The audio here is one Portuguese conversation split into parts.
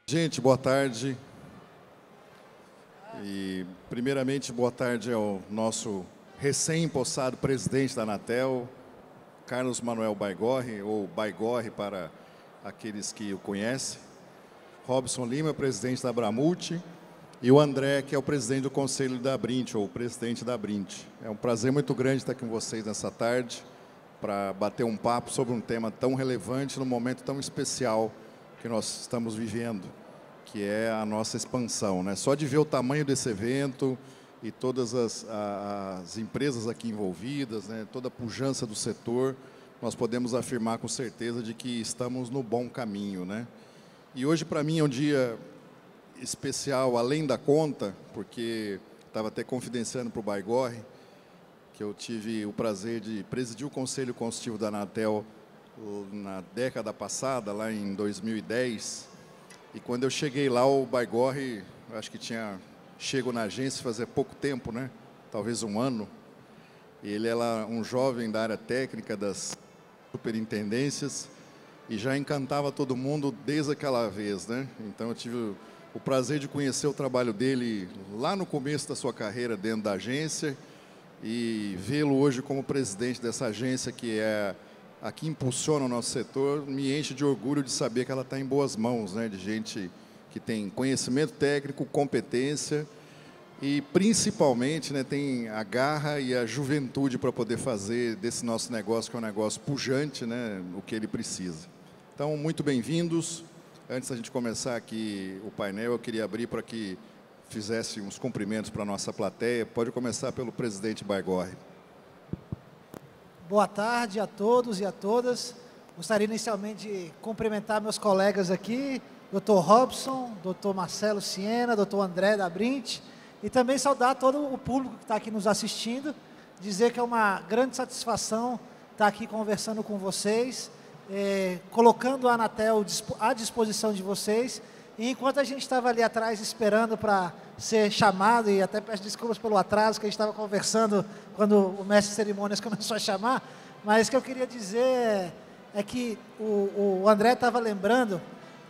Gente, boa tarde. E, primeiramente, boa tarde ao nosso recém-empossado presidente da Anatel, Carlos Manuel Baigorre, ou Baigorre para aqueles que o conhecem, Robson Lima, presidente da Abramult, e o André, que é o presidente do Conselho da Abrint, ou o presidente da Abrint. É um prazer muito grande estar com vocês nessa tarde para bater um papo sobre um tema tão relevante num momento tão especial que nós estamos vivendo, que é a nossa expansão, né? Só de ver o tamanho desse evento e todas as empresas aqui envolvidas, né? Toda a pujança do setor, nós podemos afirmar com certeza de que estamos no bom caminho, né? E hoje, para mim, é um dia especial, além da conta, porque estava até confidenciando para o Baigorre, que eu tive o prazer de presidir o Conselho Consultivo da Anatel na década passada, lá em 2010, e quando eu cheguei lá, o Baigorre, acho que tinha chego na agência fazia pouco tempo, né? Talvez um ano. Ele era um jovem da área técnica das superintendências e já encantava todo mundo desde aquela vez, né? Então eu tive o prazer de conhecer o trabalho dele lá no começo da sua carreira dentro da agência e vê-lo hoje como presidente dessa agência que é a que impulsiona o nosso setor, me enche de orgulho de saber que ela está em boas mãos, né, de gente que tem conhecimento técnico, competência e, principalmente, né, tem a garra e a juventude para poder fazer desse nosso negócio, que é um negócio pujante, né, o que ele precisa. Então, muito bem-vindos. Antes da gente começar aqui o painel, eu queria abrir para que fizesse uns cumprimentos para a nossa plateia. Pode começar pelo presidente Baigorre. Boa tarde a todos e a todas. Gostaria inicialmente de cumprimentar meus colegas aqui, Dr. Robson, Dr. Marcelo Siena, Dr. André da Abrint, e também saudar todo o público que está aqui nos assistindo, dizer que é uma grande satisfação estar aqui conversando com vocês, colocando a Anatel à disposição de vocês. E enquanto a gente estava ali atrás esperando para ser chamado, e até peço desculpas pelo atraso, que a gente estava conversando quando o mestre de cerimônias começou a chamar, mas o que eu queria dizer é que o André estava lembrando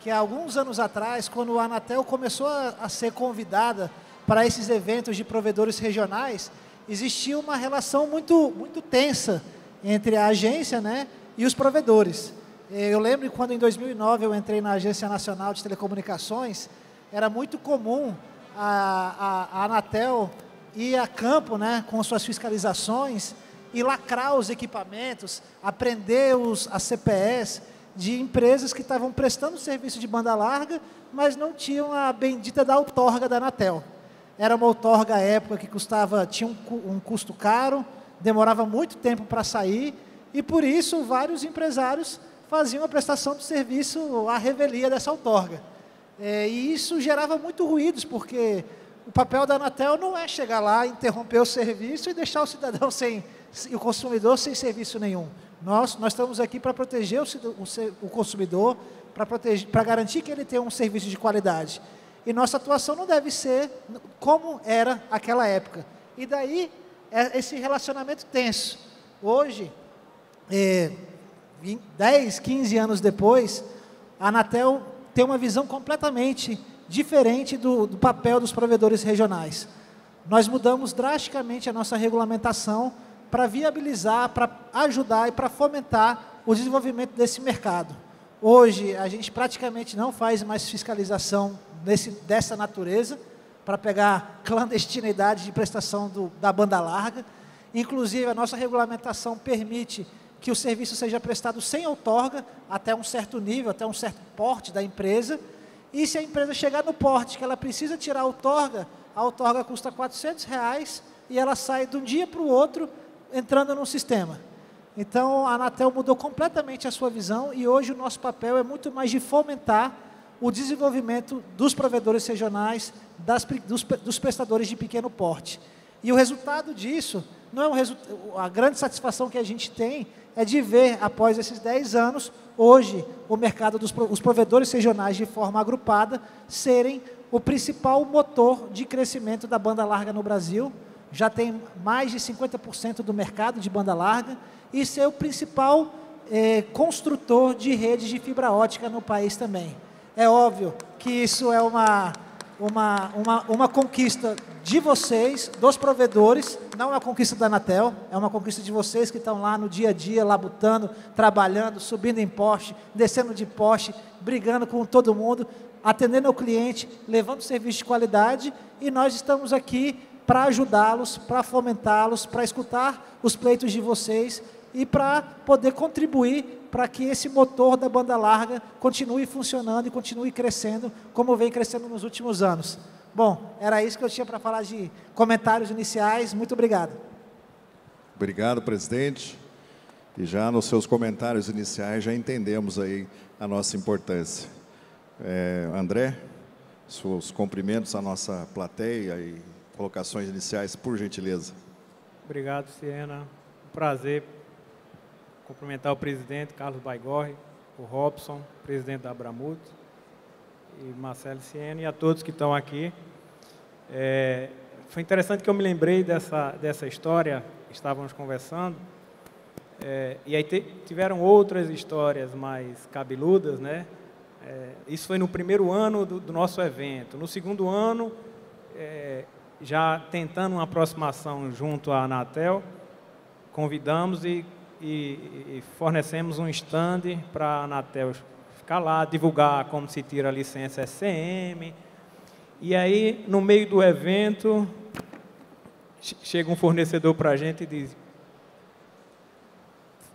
que há alguns anos atrás, quando a Anatel começou a ser convidada para esses eventos de provedores regionais, existia uma relação muito, muito tensa entre a agência, né, e os provedores. Eu lembro que quando em 2009 eu entrei na Agência Nacional de Telecomunicações, era muito comum a Anatel ir a campo, né, com suas fiscalizações e lacrar os equipamentos, aprender as CPEs de empresas que estavam prestando serviço de banda larga, mas não tinham a bendita da outorga da Anatel. Era uma outorga à época que tinha um custo caro, demorava muito tempo para sair, e por isso vários empresários faziam a prestação de serviço à revelia dessa outorga. E isso gerava muito ruídos, porque o papel da Anatel não é chegar lá, interromper o serviço e deixar o cidadão e o consumidor sem serviço nenhum. Nós estamos aqui para proteger o consumidor, para garantir que ele tenha um serviço de qualidade. E nossa atuação não deve ser como era aquela época. E daí, esse relacionamento tenso. Hoje, 10, 15 anos depois, a Anatel tem uma visão completamente diferente do papel dos provedores regionais. Nós mudamos drasticamente a nossa regulamentação para viabilizar, para ajudar e para fomentar o desenvolvimento desse mercado. Hoje, a gente praticamente não faz mais fiscalização dessa natureza, para pegar clandestinidade de prestação da banda larga. Inclusive, a nossa regulamentação permite que o serviço seja prestado sem outorga, até um certo nível, até um certo porte da empresa, e se a empresa chegar no porte que ela precisa tirar a outorga custa R$400 e ela sai de um dia para o outro entrando no sistema. Então, a Anatel mudou completamente a sua visão e hoje o nosso papel é muito mais de fomentar o desenvolvimento dos provedores regionais, dos prestadores de pequeno porte. E o resultado disso, não é a grande satisfação que a gente tem é de ver, após esses 10 anos, hoje, o mercado os provedores regionais de forma agrupada serem o principal motor de crescimento da banda larga no Brasil. Já tem mais de 50% do mercado de banda larga e ser o principal construtor de redes de fibra ótica no país também. É óbvio que isso é uma conquista de vocês, dos provedores, não é uma conquista da Anatel, é uma conquista de vocês que estão lá no dia a dia, labutando, trabalhando, subindo em poste, descendo de poste, brigando com todo mundo, atendendo o cliente, levando serviço de qualidade, e nós estamos aqui para ajudá-los, para fomentá-los, para escutar os pleitos de vocês e para poder contribuir para que esse motor da banda larga continue funcionando e continue crescendo, como vem crescendo nos últimos anos. Bom, era isso que eu tinha para falar de comentários iniciais. Muito obrigado. Obrigado, presidente. E já nos seus comentários iniciais já entendemos aí a nossa importância. André, seus cumprimentos à nossa plateia e colocações iniciais, por gentileza. Obrigado, Siena. Um prazer cumprimentar o presidente Carlos Baigorre, o Robson, presidente da Abramut, e Marcelo Siena, e a todos que estão aqui. Foi interessante que eu me lembrei dessa história, estávamos conversando, e aí tiveram outras histórias mais cabeludas, né? Isso foi no primeiro ano do nosso evento. No segundo ano, já tentando uma aproximação junto à Anatel, convidamos e fornecemos um stand para a Anatel ficar lá, divulgar como se tira a licença SCM. E aí, no meio do evento, chega um fornecedor para a gente e diz: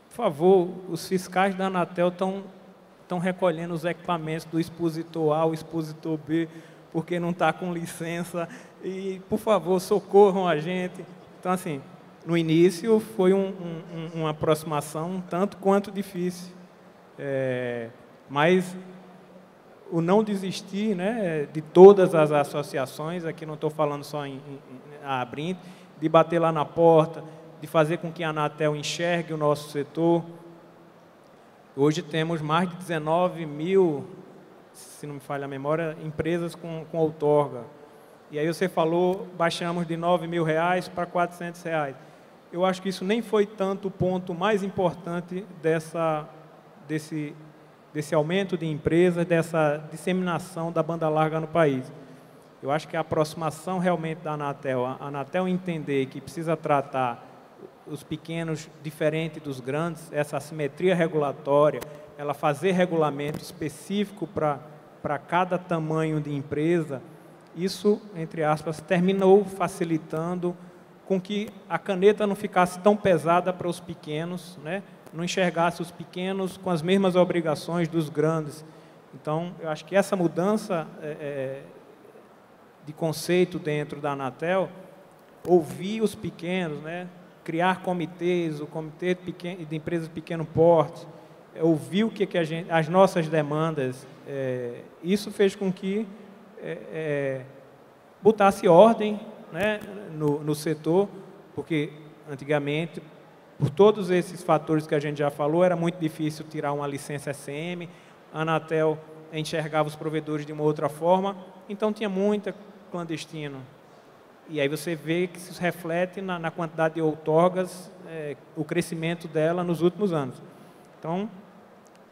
por favor, os fiscais da Anatel estão recolhendo os equipamentos do expositor A ao expositor B, porque não está com licença, e, por favor, socorram a gente. Então, assim, no início foi uma aproximação um tanto quanto difícil, mas o não desistir, né, de todas as associações, aqui não estou falando só em Abrint, de bater lá na porta, de fazer com que a Anatel enxergue o nosso setor. Hoje temos mais de 19 mil, se não me falha a memória, empresas com outorga. E aí você falou, baixamos de R$9.000 para R$400. Eu acho que isso nem foi tanto o ponto mais importante desse aumento de empresas, dessa disseminação da banda larga no país. Eu acho que a aproximação realmente da Anatel, a Anatel entender que precisa tratar os pequenos diferente dos grandes, essa assimetria regulatória, ela fazer regulamento específico para cada tamanho de empresa, isso, entre aspas, terminou facilitando com que a caneta não ficasse tão pesada para os pequenos, né? Não enxergasse os pequenos com as mesmas obrigações dos grandes. Então, eu acho que essa mudança de conceito dentro da Anatel, ouvir os pequenos, né? Criar comitês, o comitê de empresas de pequeno porte, ouvir o que as nossas demandas, isso fez com que botasse ordem, né, no setor, porque antigamente, por todos esses fatores que a gente já falou, era muito difícil tirar uma licença SM, a Anatel enxergava os provedores de uma outra forma, então tinha muita clandestino. E aí você vê que se reflete na quantidade de outorgas, o crescimento dela nos últimos anos. Então,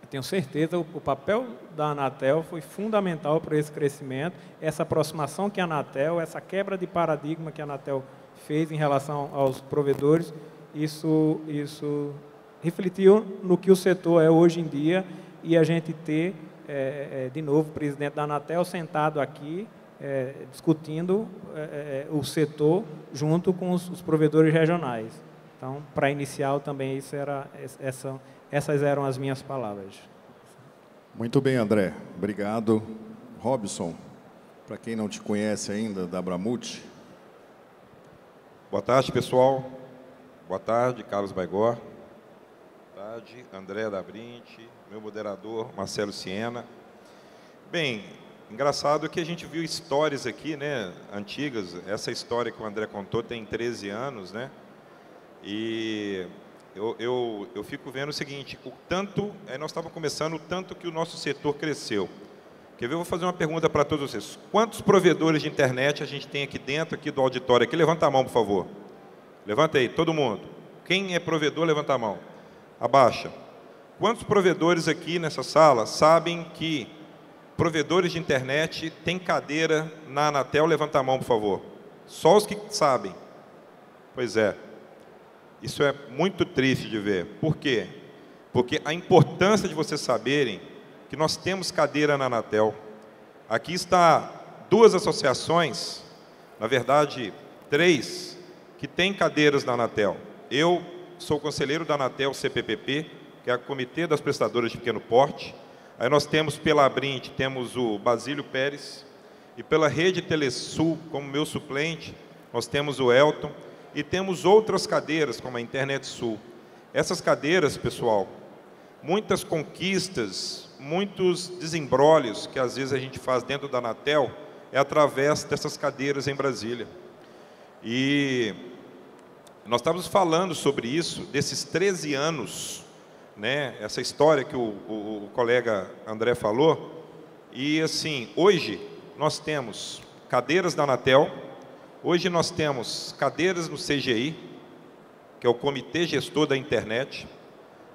eu tenho certeza, o papel da Anatel foi fundamental para esse crescimento, essa aproximação que a Anatel, essa quebra de paradigma que a Anatel fez em relação aos provedores, isso refletiu no que o setor é hoje em dia, e a gente ter, de novo, o presidente da Anatel sentado aqui, discutindo o setor junto com os provedores regionais. Então, para inicial também, essas eram as minhas palavras. Muito bem, André. Obrigado. Robson, para quem não te conhece ainda, da Abramut. Boa tarde, pessoal. Boa tarde, Carlos Baigorre. Boa tarde, André da Abrint, meu moderador, Marcelo Siena. Bem, engraçado que a gente viu histórias aqui, né, antigas. Essa história que o André contou tem 13 anos, né? E eu fico vendo o seguinte, nós estávamos começando o tanto que o nosso setor cresceu. Quer ver? Eu vou fazer uma pergunta para todos vocês. Quantos provedores de internet a gente tem aqui dentro do auditório? Aqui, levanta a mão, por favor. Levanta aí, todo mundo. Quem é provedor, levanta a mão. Abaixa. Quantos provedores aqui nessa sala sabem que provedores de internet têm cadeira na Anatel? Levanta a mão, por favor. Só os que sabem. Pois é. Isso é muito triste de ver. Por quê? Porque a importância de vocês saberem que nós temos cadeira na Anatel. Aqui está 2 associações, na verdade 3, que têm cadeiras na Anatel. Eu sou conselheiro da Anatel CPPP, que é o Comitê das Prestadoras de Pequeno Porte. Aí nós temos pela Abrint, temos o Basílio Pérez, e pela Rede Telesul, como meu suplente, nós temos o Elton, e temos outras cadeiras, como a Internet Sul. Essas cadeiras, pessoal, muitas conquistas, muitos desembrólios que às vezes a gente faz dentro da Anatel, é através dessas cadeiras em Brasília. E nós estávamos falando sobre isso, desses 13 anos, né, essa história que o colega André falou, e assim, hoje nós temos cadeiras da Anatel, hoje nós temos cadeiras no CGI, que é o Comitê Gestor da Internet,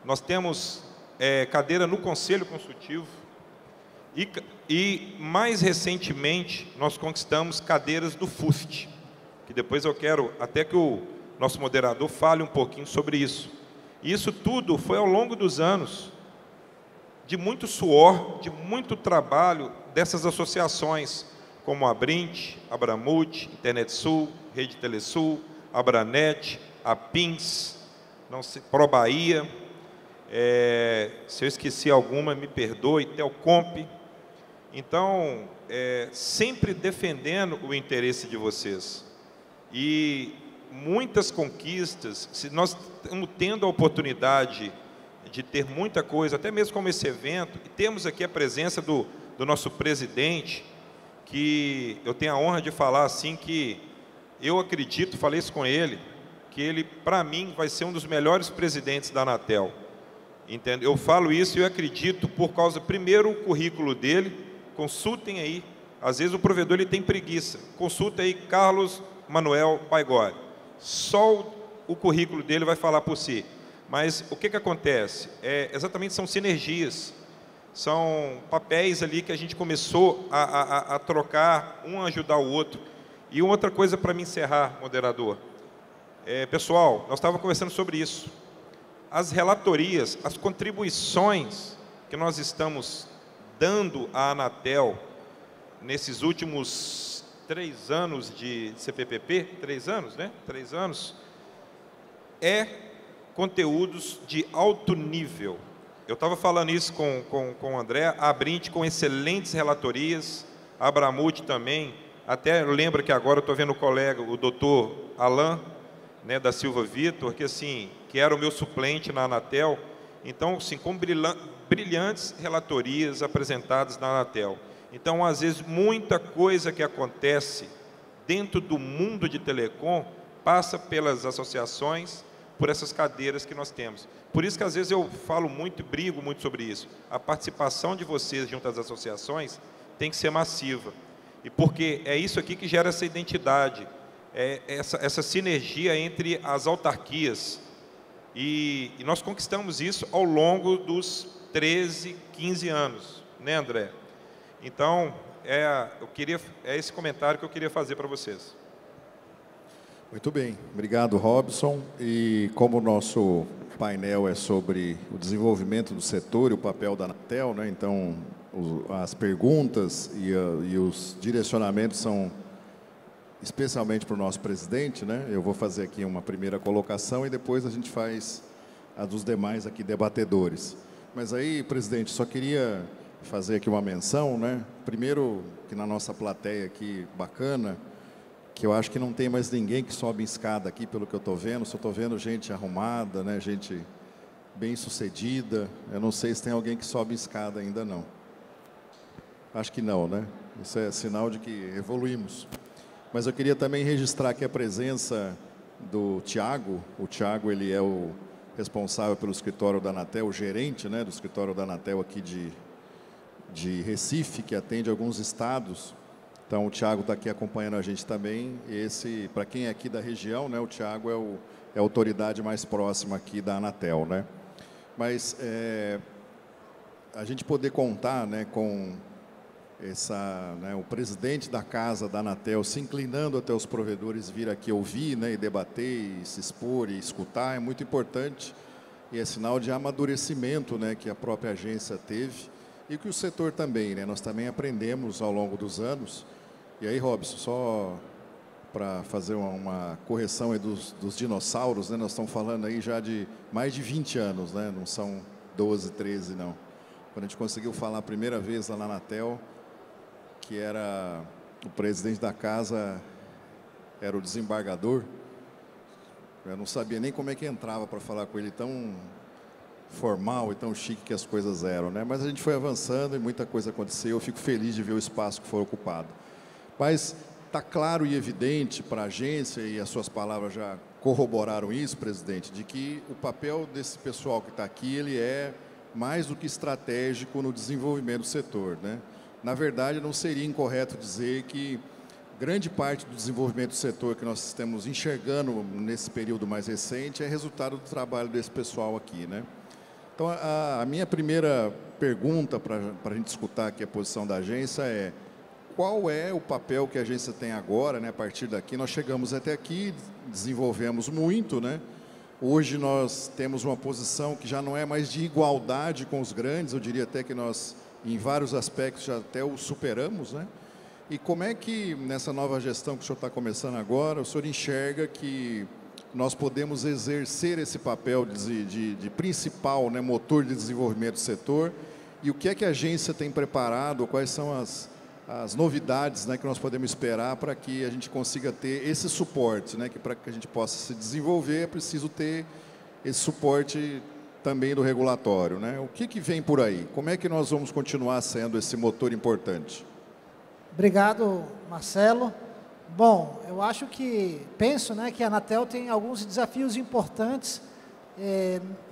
nós temos cadeira no Conselho Consultivo, e mais recentemente nós conquistamos cadeiras do FUST, que depois eu quero até que o nosso moderador fale um pouquinho sobre isso. E isso tudo foi ao longo dos anos, de muito suor, de muito trabalho dessas associações, como a Abrint, Abramult, Internet Sul, Rede Telesul, Abranet, a PINS, não sei, Pro Bahia, se eu esqueci alguma, me perdoe, Telcomp. Então, sempre defendendo o interesse de vocês. E muitas conquistas, se nós estamos tendo a oportunidade de ter muita coisa, até mesmo como esse evento, e temos aqui a presença do nosso presidente, que eu tenho a honra de falar assim, que eu acredito, falei isso com ele, que ele, para mim, vai ser um dos melhores presidentes da Anatel. Entende? Eu falo isso e eu acredito por causa, primeiro, o currículo dele, consultem aí, às vezes o provedor ele tem preguiça, consulta aí Carlos Manuel Baigorre, só o currículo dele vai falar por si. Mas o que acontece? Exatamente são sinergias, são papéis ali que a gente começou a trocar, um ajudar o outro. E outra coisa para me encerrar, moderador. Pessoal, nós estávamos conversando sobre isso. As relatorias, as contribuições que nós estamos dando à Anatel nesses últimos 3 anos de CPPP, 3 anos, né? 3 anos, conteúdos de alto nível. Eu estava falando isso com o André, a Abrint com excelentes relatorias, a Abramult também, até eu lembro que agora eu estou vendo o colega, o doutor Alain, né, da Silva Vitor, que assim, que era o meu suplente na Anatel, então assim, com brilhantes relatorias apresentadas na Anatel. Então, às vezes, muita coisa que acontece dentro do mundo de telecom passa pelas associações, por essas cadeiras que nós temos. Por isso que às vezes eu falo muito e brigo muito sobre isso. A participação de vocês junto às associações tem que ser massiva. E porque é isso aqui que gera essa identidade, essa sinergia entre as autarquias. E nós conquistamos isso ao longo dos 13, 15 anos, né, André? Então, é esse comentário que eu queria fazer para vocês. Muito bem, obrigado, Robson. E como o nosso painel é sobre o desenvolvimento do setor e o papel da Anatel, né? Então as perguntas e os direcionamentos são especialmente para o nosso presidente, né? Eu vou fazer aqui uma primeira colocação e depois a gente faz a dos demais aqui debatedores. Mas aí, presidente, só queria fazer aqui uma menção, né? Primeiro, que na nossa plateia aqui, bacana, que eu acho que não tem mais ninguém que sobe em escada aqui, pelo que eu estou vendo, só estou vendo gente arrumada, né? Gente bem sucedida. Eu não sei se tem alguém que sobe em escada ainda não. Acho que não, né? Isso é sinal de que evoluímos. Mas eu queria também registrar aqui a presença do Tiago. O Tiago, ele é o responsável pelo escritório da Anatel, o gerente, né, do escritório da Anatel aqui de Recife, que atende alguns estados. Então, o Tiago está aqui acompanhando a gente também. Esse, para quem é aqui da região, né, o Tiago é a autoridade mais próxima aqui da Anatel, né? Mas a gente poder contar, né, com o presidente da casa da Anatel se inclinando até os provedores vir aqui ouvir, né, e debater, e se expor e escutar, é muito importante e é sinal de amadurecimento, né, que a própria agência teve e que o setor também, né, nós também aprendemos ao longo dos anos. E aí, Robson, só para fazer uma correção aí dos dinossauros, né, nós estamos falando aí já de mais de 20 anos, né, não são 12, 13 não. Quando a gente conseguiu falar a primeira vez lá na Anatel, que era o presidente da casa, era o desembargador, eu não sabia nem como é que entrava para falar com ele, tão formal e tão chique que as coisas eram, né? Mas a gente foi avançando e muita coisa aconteceu, eu fico feliz de ver o espaço que foi ocupado. Mas está claro e evidente para a agência, e as suas palavras já corroboraram isso, presidente, de que o papel desse pessoal que está aqui, ele é mais do que estratégico no desenvolvimento do setor, né? Na verdade, não seria incorreto dizer que grande parte do desenvolvimento do setor que nós estamos enxergando nesse período mais recente é resultado do trabalho desse pessoal aqui, né? Então, a minha primeira pergunta para a gente escutar aqui a posição da agência é: qual é o papel que a agência tem agora, né? A partir daqui, nós chegamos até aqui, desenvolvemos muito, né? Hoje nós temos uma posição que já não é mais de igualdade com os grandes, eu diria até que nós, em vários aspectos, já até o superamos, né? E como é que, nessa nova gestão que o senhor está começando agora, o senhor enxerga que nós podemos exercer esse papel de principal, né, motor de desenvolvimento do setor? E o que é que a agência tem preparado, quais são as novidades, né, que nós podemos esperar para que a gente consiga ter esse suporte, né, que para que a gente possa se desenvolver é preciso ter esse suporte também do regulatório, né? O que vem por aí? Como é que nós vamos continuar sendo esse motor importante? Obrigado, Marcelo. Bom, eu acho penso, né, que a Anatel tem alguns desafios importantes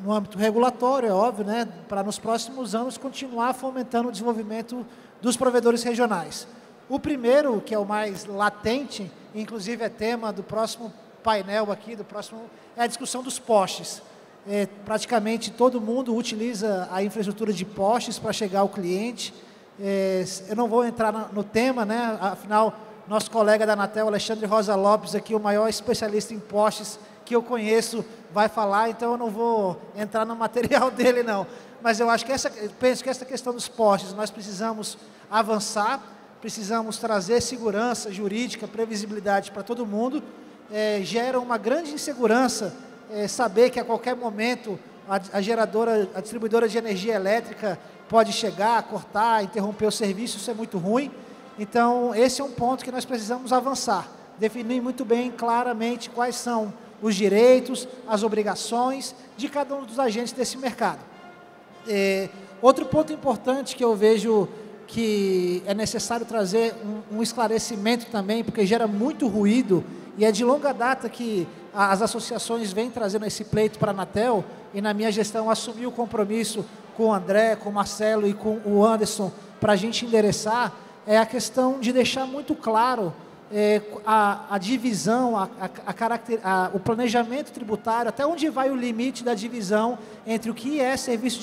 no âmbito regulatório, é óbvio, né, para nos próximos anos continuar fomentando o desenvolvimento dos provedores regionais. O primeiro, que é o mais latente, inclusive é tema do próximo painel aqui, é a discussão dos postes. Praticamente todo mundo utiliza a infraestrutura de postes para chegar ao cliente. Eu não vou entrar no tema, né? Afinal, nosso colega da Anatel, Alexandre Rosa Lopes, aqui, o maior especialista em postes que eu conheço, vai falar, então eu não vou entrar no material dele, não. Mas eu acho que penso que essa questão dos postes, nós precisamos avançar, precisamos trazer segurança jurídica, previsibilidade para todo mundo. Gera uma grande insegurança saber que a qualquer momento a distribuidora de energia elétrica pode chegar, cortar, interromper o serviço, isso é muito ruim. Então, esse é um ponto que nós precisamos avançar, definir muito bem, claramente, quais são os direitos, as obrigações de cada um dos agentes desse mercado. Outro ponto importante que eu vejo que é necessário trazer um esclarecimento também, porque gera muito ruído, e é de longa data que as associações vêm trazendo esse pleito para a Anatel, e na minha gestão assumi o compromisso com o André, com o Marcelo e com o Anderson, para a gente endereçar, é a questão de deixar muito claro a divisão, o planejamento tributário, até onde vai o limite da divisão entre o que é serviço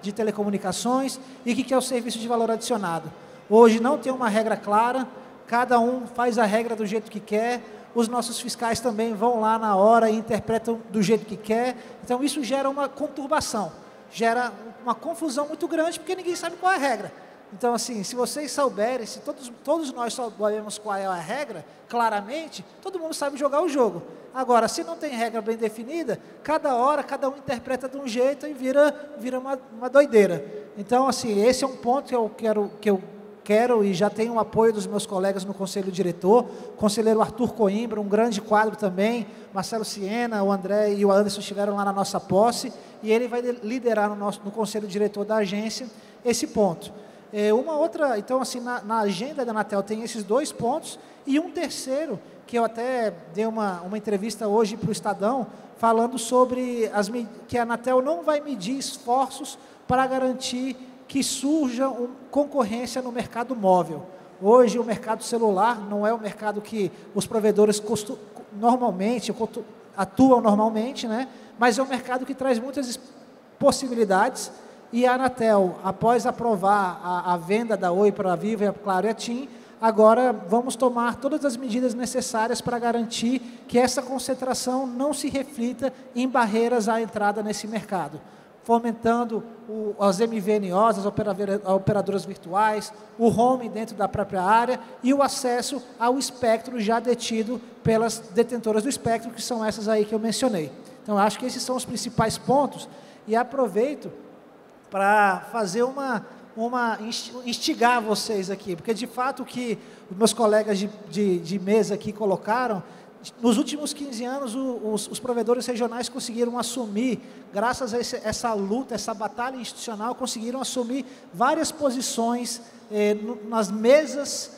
de telecomunicações e o que é o serviço de valor adicionado. Hoje não tem uma regra clara, cada um faz a regra do jeito que quer, os nossos fiscais também vão lá na hora e interpretam do jeito que quer, então isso gera uma conturbação, gera uma confusão muito grande, porque ninguém sabe qual é a regra. Então, assim, se vocês souberem, se todos nós soubermos qual é a regra, claramente, todo mundo sabe jogar o jogo. Agora, se não tem regra bem definida, cada hora, cada um interpreta de um jeito e vira uma doideira. Então, assim, esse é um ponto que eu quero e já tenho o apoio dos meus colegas no Conselho Diretor, conselheiro Arthur Coimbra, um grande quadro também, Marcelo Siena, o André e o Anderson estiveram lá na nossa posse, e ele vai liderar no Conselho Diretor da agência esse ponto. Então, assim, na agenda da Anatel tem esses dois pontos, e um terceiro, que eu até dei uma entrevista hoje para o Estadão, falando sobre que a Anatel não vai medir esforços para garantir que surja concorrência no mercado móvel. Hoje, o mercado celular não é o mercado que os provedores atuam normalmente, né? Mas é um mercado que traz muitas possibilidades, e a Anatel, após aprovar a venda da Oi para a Vivo, a Claro e a TIM, agora vamos tomar todas as medidas necessárias para garantir que essa concentração não se reflita em barreiras à entrada nesse mercado, fomentando as MVNOs, as operadoras virtuais, o roaming dentro da própria área e o acesso ao espectro já detido pelas detentoras do espectro, que são essas aí que eu mencionei. Então, acho que esses são os principais pontos e aproveito para fazer instigar vocês aqui, porque de fato o que os meus colegas de mesa aqui colocaram, nos últimos 15 anos os provedores regionais conseguiram assumir, graças a essa luta, essa batalha institucional, conseguiram assumir várias posições nas mesas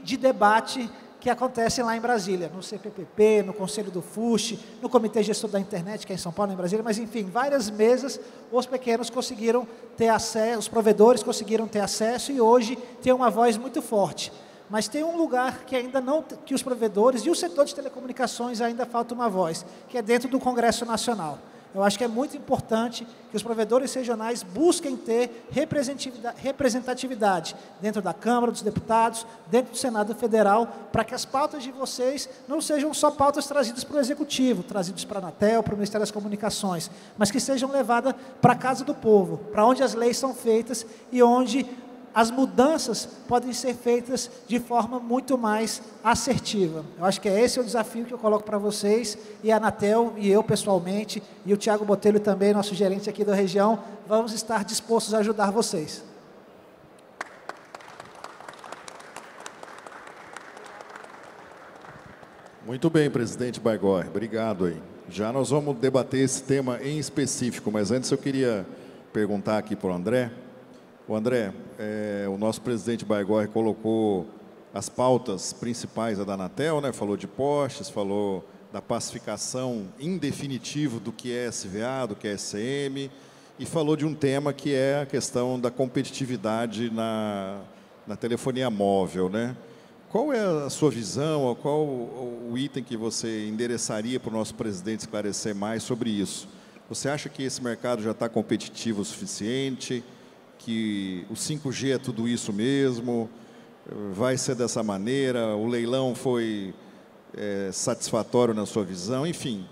de debate que acontecem lá em Brasília, no CPPP, no Conselho do FUSH, no Comitê Gestor da Internet, que é em São Paulo, em Brasília, mas enfim, várias mesas, os pequenos conseguiram ter acesso, os provedores conseguiram ter acesso e hoje tem uma voz muito forte. Mas tem um lugar que ainda não, que os provedores e o setor de telecomunicações ainda falta uma voz, que é dentro do Congresso Nacional. Eu acho que é muito importante que os provedores regionais busquem ter representatividade dentro da Câmara dos Deputados, dentro do Senado Federal, para que as pautas de vocês não sejam só pautas trazidas para o Executivo, trazidas para a Anatel, para o Ministério das Comunicações, mas que sejam levadas para a casa do povo, para onde as leis são feitas e onde as mudanças podem ser feitas de forma muito mais assertiva. Eu acho que esse é o desafio que eu coloco para vocês, e a Anatel, e eu pessoalmente, e o Tiago Botelho também, nosso gerente aqui da região, vamos estar dispostos a ajudar vocês. Muito bem, presidente Baigorre, obrigado aí. Já nós vamos debater esse tema em específico, mas antes eu queria perguntar aqui para o André. O André, o nosso presidente Baigorre colocou as pautas principais da Anatel, né? Falou de postes, falou da pacificação em definitivo do que é SVA, do que é SM, e falou de um tema que é a questão da competitividade na telefonia móvel, né? Qual é a sua visão, qual o item que você endereçaria para o nosso presidente esclarecer mais sobre isso? Você acha que esse mercado já está competitivo o suficiente? Que o 5G é tudo isso mesmo, vai ser dessa maneira, o leilão foi satisfatório na sua visão, enfim,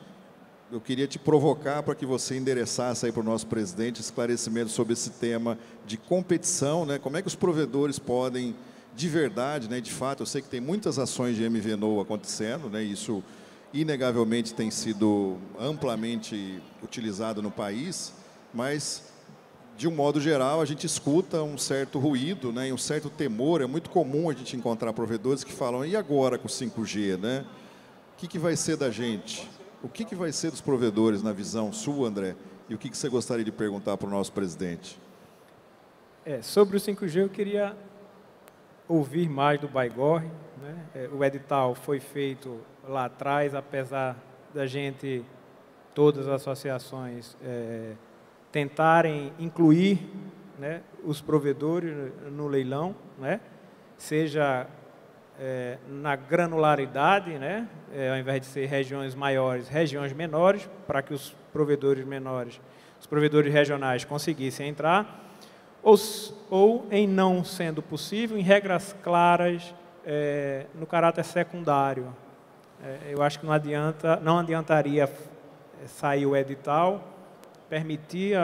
eu queria te provocar para que você endereçasse aí para o nosso presidente esclarecimento sobre esse tema de competição, né? Como é que os provedores podem, de verdade, né, de fato, eu sei que tem muitas ações de MVNO acontecendo, né, isso inegavelmente tem sido amplamente utilizado no país, mas de um modo geral, a gente escuta um certo ruído, né, e um certo temor. É muito comum a gente encontrar provedores que falam, e agora com o 5G? Né? O que vai ser da gente? O que vai ser dos provedores na visão sua, André? E o que você gostaria de perguntar para o nosso presidente? Sobre o 5G, eu queria ouvir mais do Baigorre. Né? O edital foi feito lá atrás, apesar da gente, todas as associações, tentarem incluir, né, os provedores no leilão, né, seja na granularidade, né, ao invés de ser regiões maiores, regiões menores, para que os provedores menores, os provedores regionais conseguissem entrar, ou em não sendo possível, em regras claras no caráter secundário. Eu acho que não adiantaria sair o edital, permitir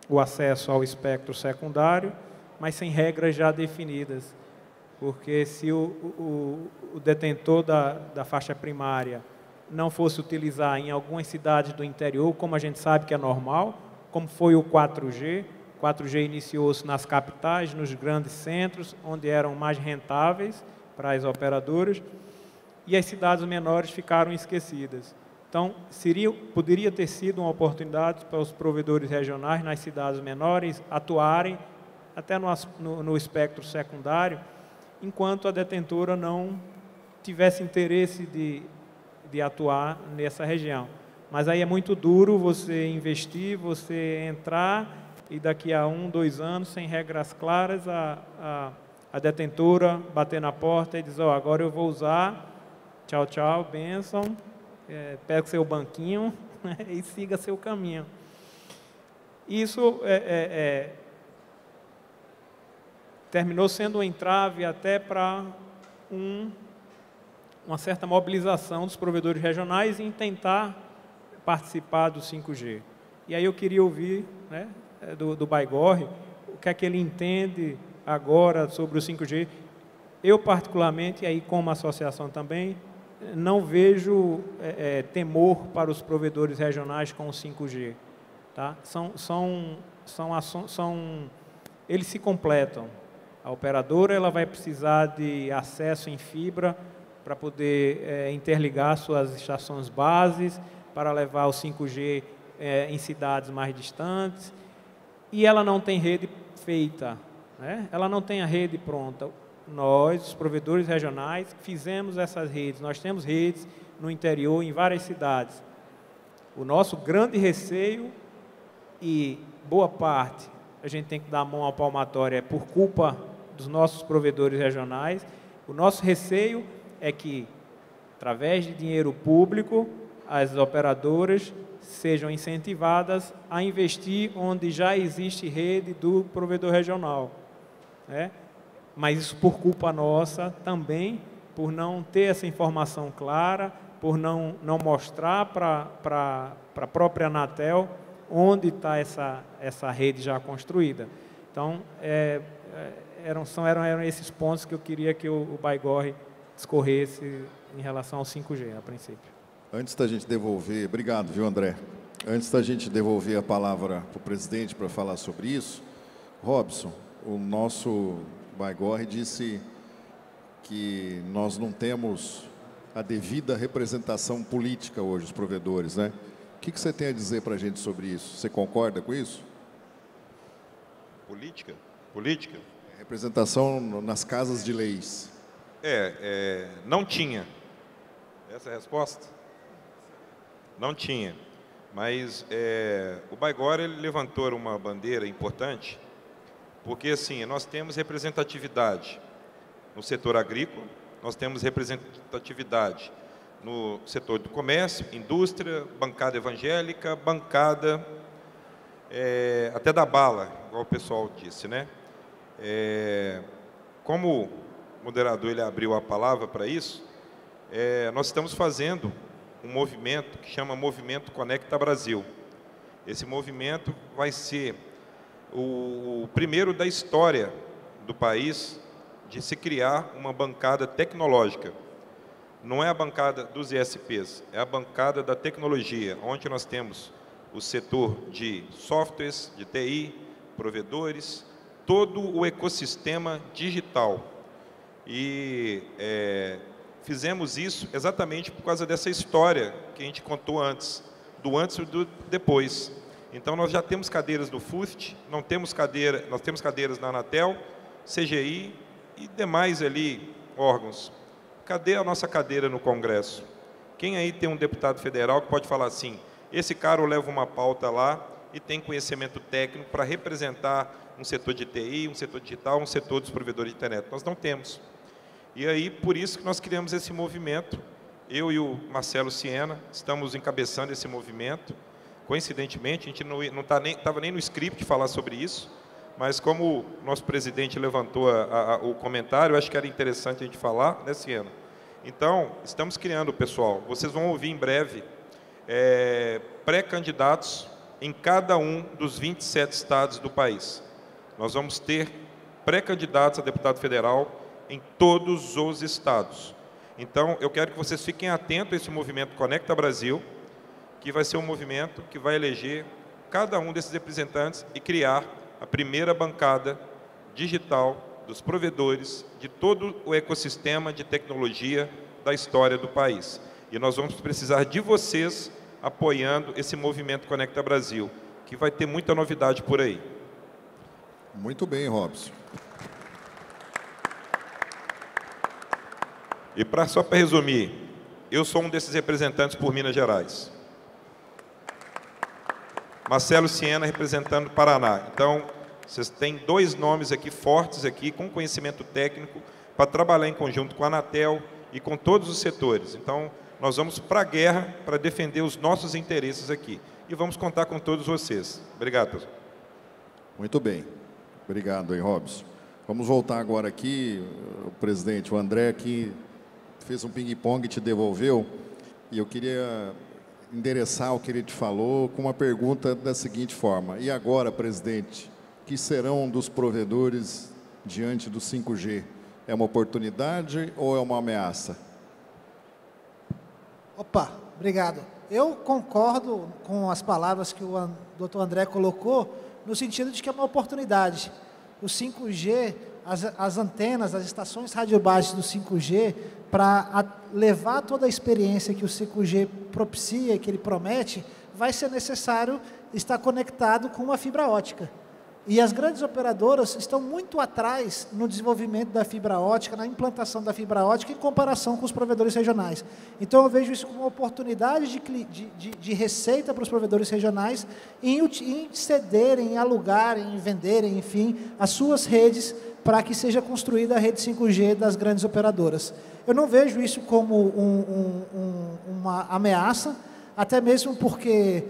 o acesso ao espectro secundário, mas sem regras já definidas. Porque se o detentor da faixa primária não fosse utilizar em algumas cidades do interior, como a gente sabe que é normal, como foi o 4G, o 4G iniciou-se nas capitais, nos grandes centros, onde eram mais rentáveis para as operadoras, e as cidades menores ficaram esquecidas. Então, poderia ter sido uma oportunidade para os provedores regionais nas cidades menores atuarem até no espectro secundário, enquanto a detentora não tivesse interesse de atuar nessa região. Mas aí é muito duro você investir, você entrar e daqui a 1, 2 anos, sem regras claras, a detentora bater na porta e dizer, agora eu vou usar, tchau, tchau, bênção, pega seu banquinho e siga seu caminho. Isso terminou sendo um entrave até para uma certa mobilização dos provedores regionais em tentar participar do 5G. E aí eu queria ouvir, né, do Baigorre, o que é que ele entende agora sobre o 5G. Eu, particularmente, e aí como associação também, não vejo temor para os provedores regionais com o 5G. Tá? Eles se completam. A operadora ela vai precisar de acesso em fibra para poder interligar suas estações bases, para levar o 5G em cidades mais distantes, e ela não tem rede feita, né? Ela não tem a rede pronta. Nós, os provedores regionais, fizemos essas redes. Nós temos redes no interior, em várias cidades. O nosso grande receio, e boa parte, a gente tem que dar a mão à palmatória por culpa dos nossos provedores regionais, o nosso receio é que, através de dinheiro público, as operadoras sejam incentivadas a investir onde já existe rede do provedor regional, né? Mas isso por culpa nossa também, por não ter essa informação clara, por não mostrar para a própria Anatel onde está essa rede já construída. Então, eram esses pontos que eu queria que o Baigorre discorresse em relação ao 5G, a princípio. Antes da gente devolver, obrigado, viu, André? Antes da gente devolver a palavra para o presidente para falar sobre isso, Robson, o nosso Baigorre disse que nós não temos a devida representação política hoje, os provedores, né? O que você tem a dizer para a gente sobre isso? Você concorda com isso? Política? Política? Representação nas casas de leis. Não tinha. Essa é a resposta? Não tinha. Mas o Baigorre ele levantou uma bandeira importante, porque assim, nós temos representatividade no setor agrícola, nós temos representatividade no setor do comércio, indústria, bancada evangélica, bancada até da bala, igual o pessoal disse, né? Como o moderador ele abriu a palavra para isso, nós estamos fazendo um movimento que chama Movimento Conecta Brasil. Esse movimento vai ser o primeiro da história do país de se criar uma bancada tecnológica. Não é a bancada dos ISPs, é a bancada da tecnologia, onde nós temos o setor de softwares, de TI, provedores, todo o ecossistema digital. E fizemos isso exatamente por causa dessa história que a gente contou antes, do antes e do depois. Então, nós já temos cadeiras do FUST, nós temos cadeiras na Anatel, CGI e demais ali órgãos. Cadê a nossa cadeira no Congresso? Quem aí tem um deputado federal que pode falar assim, esse cara leva uma pauta lá e tem conhecimento técnico para representar um setor de TI, um setor digital, um setor dos provedores de internet? Nós não temos. E aí, por isso que nós criamos esse movimento. Eu e o Marcelo Siena estamos encabeçando esse movimento. Coincidentemente, a gente não estava nem no script falar sobre isso, mas como o nosso presidente levantou o comentário, eu acho que era interessante a gente falar, né, Siena? Então, estamos criando, pessoal, vocês vão ouvir em breve, pré-candidatos em cada um dos 27 estados do país. Nós vamos ter pré-candidatos a deputado federal em todos os estados. Então, eu quero que vocês fiquem atentos a esse movimento Conecta Brasil, que vai ser um movimento que vai eleger cada um desses representantes e criar a primeira bancada digital dos provedores de todo o ecossistema de tecnologia da história do país. E nós vamos precisar de vocês apoiando esse movimento Conecta Brasil, que vai ter muita novidade por aí. Muito bem, Robson. E só para resumir, eu sou um desses representantes por Minas Gerais. Marcelo Siena representando Paraná. Então, vocês têm dois nomes aqui fortes aqui, com conhecimento técnico, para trabalhar em conjunto com a Anatel e com todos os setores. Então, nós vamos para a guerra para defender os nossos interesses aqui. E vamos contar com todos vocês. Obrigado, pessoal. Muito bem. Obrigado, hein, Robson. Vamos voltar agora aqui, o presidente, o André aqui fez um ping-pong e te devolveu, e eu queria endereçar o que ele te falou com uma pergunta da seguinte forma: e agora, presidente, que serão dos provedores diante do 5G? É uma oportunidade ou é uma ameaça? Opa, obrigado. Eu concordo com as palavras que o Dr. André colocou, no sentido de que é uma oportunidade. O 5G, as antenas, as estações radiobaixas do 5G, para levar toda a experiência que o 5G propicia, que ele promete, vai ser necessário estar conectado com uma fibra ótica. E as grandes operadoras estão muito atrás no desenvolvimento da fibra ótica, na implantação da fibra ótica, em comparação com os provedores regionais. Então, eu vejo isso como uma oportunidade de receita para os provedores regionais em cederem, em alugarem, em venderem, enfim, as suas redes para que seja construída a rede 5G das grandes operadoras. Eu não vejo isso como uma ameaça, até mesmo porque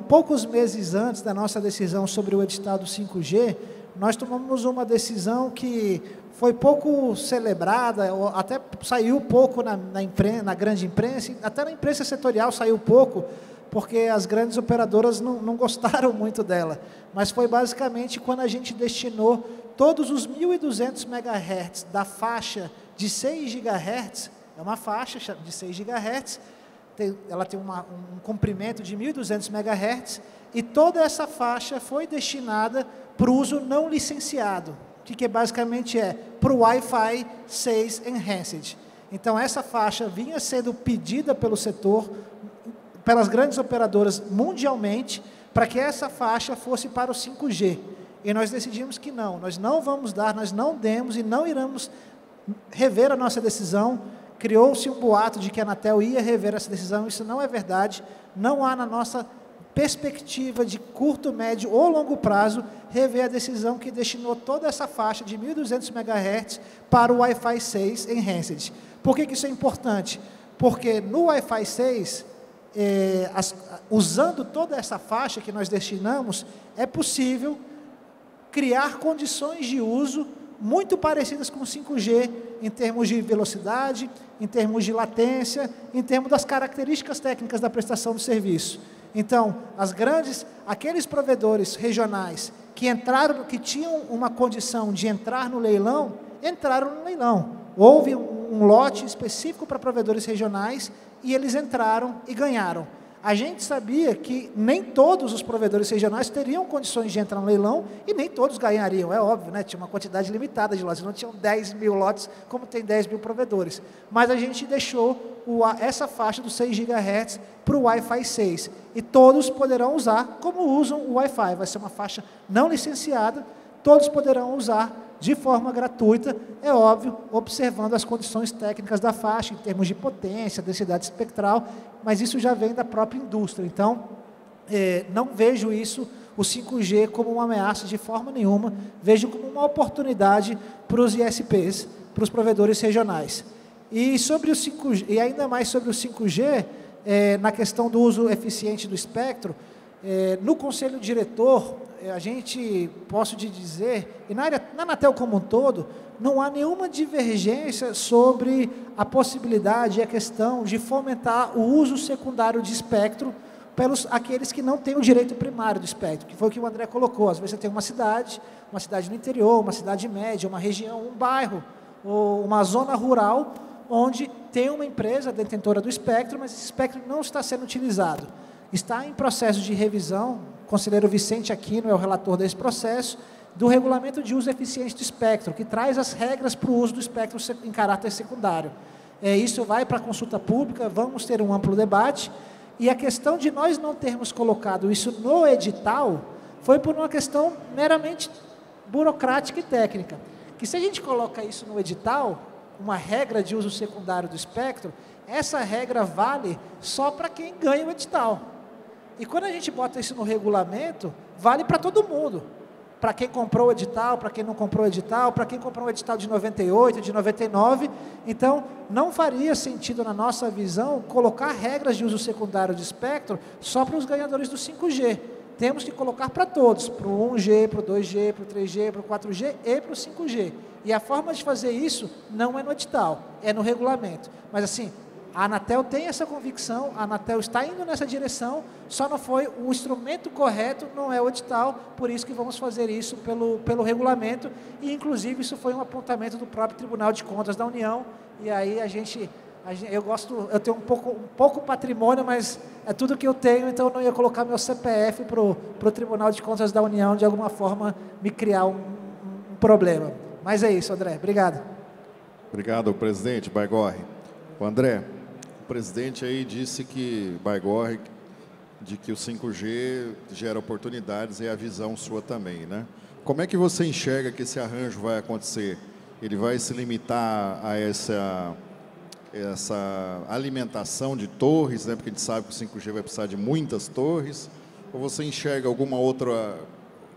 poucos meses antes da nossa decisão sobre o edital do 5G, nós tomamos uma decisão que foi pouco celebrada, ou até saiu pouco na grande imprensa, até na imprensa setorial saiu pouco, porque as grandes operadoras não gostaram muito dela. Mas foi basicamente quando a gente destinou todos os 1.200 MHz da faixa de 6 GHz, é uma faixa de 6 GHz, ela tem um comprimento de 1.200 MHz, e toda essa faixa foi destinada para o uso não licenciado, que basicamente é para o Wi-Fi 6 Enhanced. Então, essa faixa vinha sendo pedida pelo setor, pelas grandes operadoras mundialmente, para que essa faixa fosse para o 5G. E nós decidimos que não, nós não vamos dar, nós não demos e não iremos rever a nossa decisão. Criou-se um boato de que a Anatel ia rever essa decisão, isso não é verdade, não há na nossa perspectiva de curto, médio ou longo prazo rever a decisão que destinou toda essa faixa de 1.200 MHz para o Wi-Fi 6 Enhanced. Por que isso é importante? Porque no Wi-Fi 6, usando toda essa faixa que nós destinamos, é possível criar condições de uso muito parecidas com o 5G, em termos de velocidade, em termos de latência, em termos das características técnicas da prestação do serviço. Então, aqueles provedores regionais que tinham uma condição de entrar no leilão, entraram no leilão. Houve um lote específico para provedores regionais e eles entraram e ganharam. A gente sabia que nem todos os provedores regionais teriam condições de entrar no leilão e nem todos ganhariam, é óbvio, né? Tinha uma quantidade limitada de lotes, não tinham 10 mil lotes como tem 10 mil provedores. Mas a gente deixou essa faixa dos 6 GHz para o Wi-Fi 6 e todos poderão usar como usam o Wi-Fi. Vai ser uma faixa não licenciada, todos poderão usar de forma gratuita, é óbvio, observando as condições técnicas da faixa, em termos de potência, densidade espectral, mas isso já vem da própria indústria. Então, não vejo isso, o 5G, como uma ameaça de forma nenhuma, vejo como uma oportunidade para os ISPs, para os provedores regionais. E ainda mais sobre o 5G, na questão do uso eficiente do espectro, no Conselho Diretor, posso te dizer, e na Anatel como um todo, não há nenhuma divergência sobre a possibilidade e a questão de fomentar o uso secundário de espectro pelos aqueles que não têm o direito primário do espectro, que foi o que o André colocou. Às vezes você tem uma cidade no interior, uma cidade média, uma região, um bairro, ou uma zona rural, onde tem uma empresa detentora do espectro, mas esse espectro não está sendo utilizado. Está em processo de revisão, o conselheiro Vicente Aquino é o relator desse processo, do regulamento de uso eficiente do espectro, que traz as regras para o uso do espectro em caráter secundário. Isso vai para a consulta pública, vamos ter um amplo debate, e a questão de nós não termos colocado isso no edital foi por uma questão meramente burocrática e técnica, que se a gente coloca isso no edital, uma regra de uso secundário do espectro, essa regra vale só para quem ganha o edital. E quando a gente bota isso no regulamento, vale para todo mundo. para quem comprou o edital, para quem não comprou o edital, para quem comprou um edital de 98, de 99. Então, não faria sentido, na nossa visão, colocar regras de uso secundário de espectro só para os ganhadores do 5G. Temos que colocar para todos, para o 1G, para o 2G, para o 3G, para o 4G e para o 5G. E a forma de fazer isso não é no edital, é no regulamento. Mas assim, a Anatel tem essa convicção, a Anatel está indo nessa direção, só não foi o instrumento correto, não é o edital, por isso que vamos fazer isso pelo regulamento, e inclusive isso foi um apontamento do próprio Tribunal de Contas da União, e aí eu tenho um pouco patrimônio, mas é tudo que eu tenho, então eu não ia colocar meu CPF para o Tribunal de Contas da União, de alguma forma, me criar um problema. Mas é isso, André, obrigado. Obrigado, presidente Baigorre. O André, o presidente aí disse que, Baigorre, de que o 5G gera oportunidades e a visão sua também, né? Como é que você enxerga que esse arranjo vai acontecer? Ele vai se limitar a essa alimentação de torres, né? Porque a gente sabe que o 5G vai precisar de muitas torres. Ou você enxerga alguma outra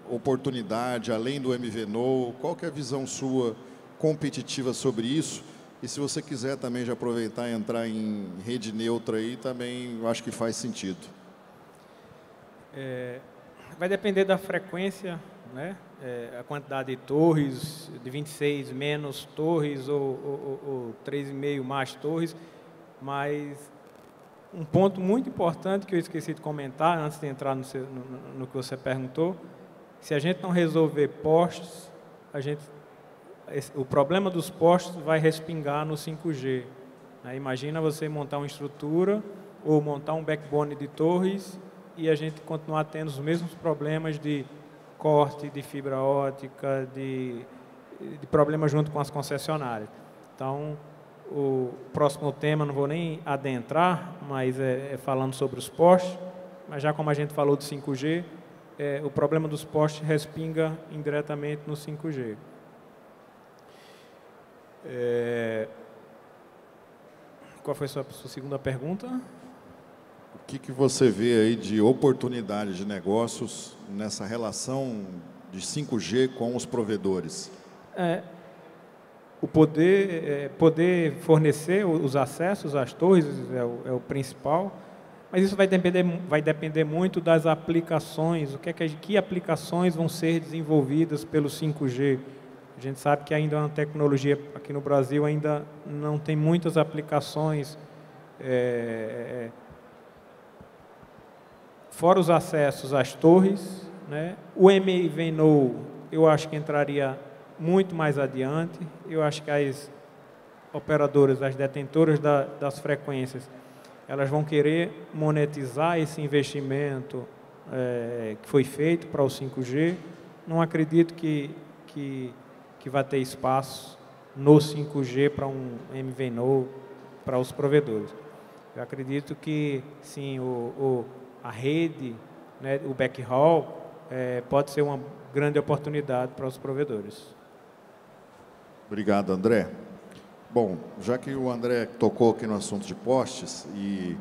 oportunidade além do MVNO? Qual que é a visão sua competitiva sobre isso? E se você quiser também já aproveitar e entrar em rede neutra aí, também eu acho que faz sentido. Vai depender da frequência, né? A quantidade de torres, de 26 menos torres ou 3,5 mais torres, mas um ponto muito importante que eu esqueci de comentar antes de entrar no que você perguntou, se a gente não resolver postes, o problema dos postes vai respingar no 5G. Imagina você montar uma estrutura ou montar um backbone de torres e a gente continuar tendo os mesmos problemas de corte de fibra ótica, de problemas junto com as concessionárias. Então, o próximo tema, não vou nem adentrar, mas falando sobre os postes, mas já como a gente falou do 5G, o problema dos postes respinga indiretamente no 5G. Qual foi a sua segunda pergunta? O que você vê aí de oportunidade de negócios nessa relação de 5G com os provedores? O poder fornecer os acessos às torres é o principal, mas isso vai depender muito das aplicações, que aplicações vão ser desenvolvidas pelo 5G. A gente sabe que ainda é uma tecnologia, aqui no Brasil ainda não tem muitas aplicações, fora os acessos às torres, né? O MVNO, eu acho que entraria muito mais adiante. Eu acho que as operadoras, as detentoras das frequências, elas vão querer monetizar esse investimento que foi feito para o 5G. Não acredito que vai ter espaço no 5G para um MVNO, para os provedores. Eu acredito que, sim, a rede, né, o backhaul, pode ser uma grande oportunidade para os provedores. Obrigado, André. Bom, já que o André tocou aqui no assunto de postes e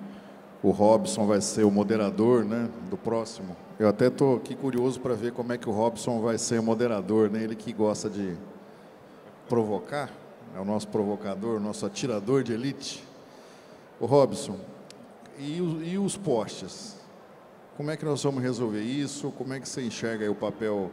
o Robson vai ser o moderador, né, do próximo, eu até estou aqui curioso para ver como é que o Robson vai ser o moderador, né, ele que gosta de provocar, é o nosso provocador, o nosso atirador de elite. O Robson, e os postes? Como é que nós vamos resolver isso? Como é que você enxerga aí o papel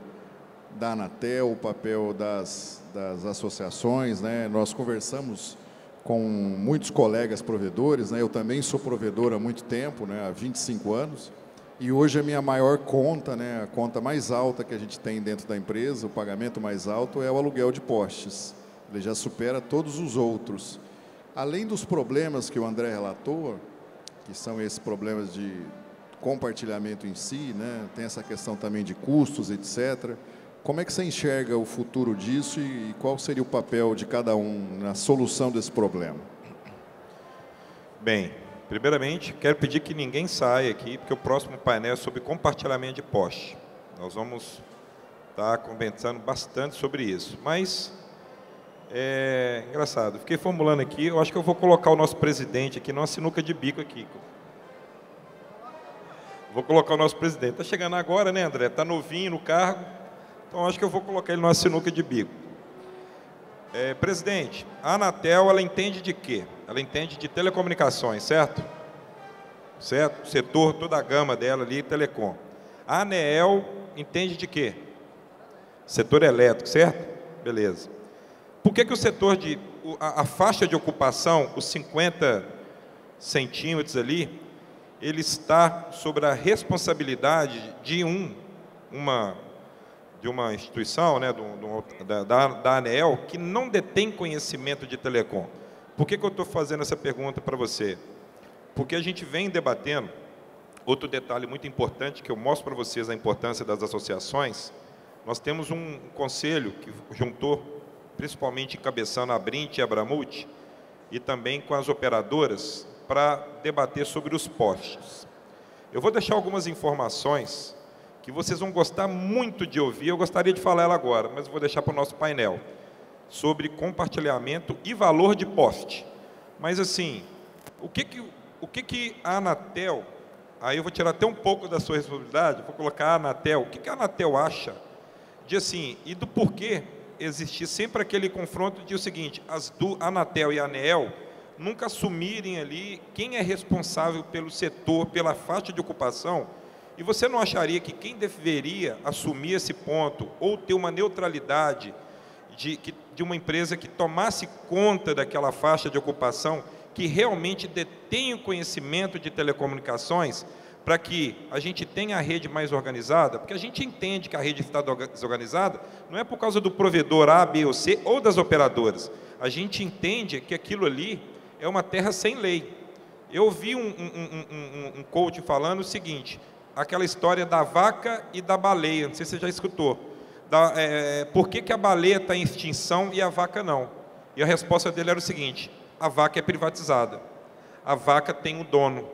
da Anatel, o papel das associações, né? Nós conversamos com muitos colegas provedores, né? Eu também sou provedor há muito tempo, né? Há 25 anos, e hoje a minha maior conta, né? A conta mais alta que a gente tem dentro da empresa, o pagamento mais alto, é o aluguel de postes. Ele já supera todos os outros. Além dos problemas que o André relatou, que são esses problemas de compartilhamento em si, né? Tem essa questão também de custos, etc. Como é que você enxerga o futuro disso e qual seria o papel de cada um na solução desse problema? Bem, primeiramente, quero pedir que ninguém saia aqui, porque o próximo painel é sobre compartilhamento de poste. Nós vamos estar conversando bastante sobre isso. Mas, engraçado, fiquei formulando aqui, eu acho que eu vou colocar o nosso presidente aqui numa sinuca de bico aqui. Vou colocar o nosso presidente. Está chegando agora, né, André? Está novinho no cargo. Então, acho que eu vou colocar ele numa sinuca de bico. Presidente, a Anatel, ela entende de quê? Ela entende de telecomunicações, certo? Certo? O setor, toda a gama dela ali, telecom. A ANEEL entende de quê? Setor elétrico, certo? Beleza. Por que o setor de... a faixa de ocupação, os 50 centímetros ali, ele está sobre a responsabilidade de uma instituição, né, da ANEEL, que não detém conhecimento de telecom. Por que eu estou fazendo essa pergunta para você? Porque a gente vem debatendo, outro detalhe muito importante, que eu mostro para vocês a importância das associações. Nós temos um conselho que juntou, principalmente encabeçando a Abrint e a Abramult, e também com as operadoras, para debater sobre os postes. Eu vou deixar algumas informações que vocês vão gostar muito de ouvir. Eu gostaria de falar ela agora, mas vou deixar para o nosso painel, sobre compartilhamento e valor de poste. Mas, assim, o que a Anatel, aí eu vou tirar até um pouco da sua responsabilidade, vou colocar a Anatel, o que a Anatel acha de, assim, e do porquê existir sempre aquele confronto de o seguinte, a Anatel e a ANEEL nunca assumirem ali quem é responsável pelo setor, pela faixa de ocupação. E você não acharia que quem deveria assumir esse ponto, ou ter uma neutralidade de uma empresa que tomasse conta daquela faixa de ocupação, que realmente detém o conhecimento de telecomunicações, para que a gente tenha a rede mais organizada? Porque a gente entende que a rede está desorganizada não é por causa do provedor A, B ou C, ou das operadoras. A gente entende que aquilo ali é uma terra sem lei. Eu vi um coach falando o seguinte, aquela história da vaca e da baleia, não sei se você já escutou. Por que a baleia está em extinção e a vaca não? E a resposta dele era o seguinte, a vaca é privatizada, a vaca tem um dono,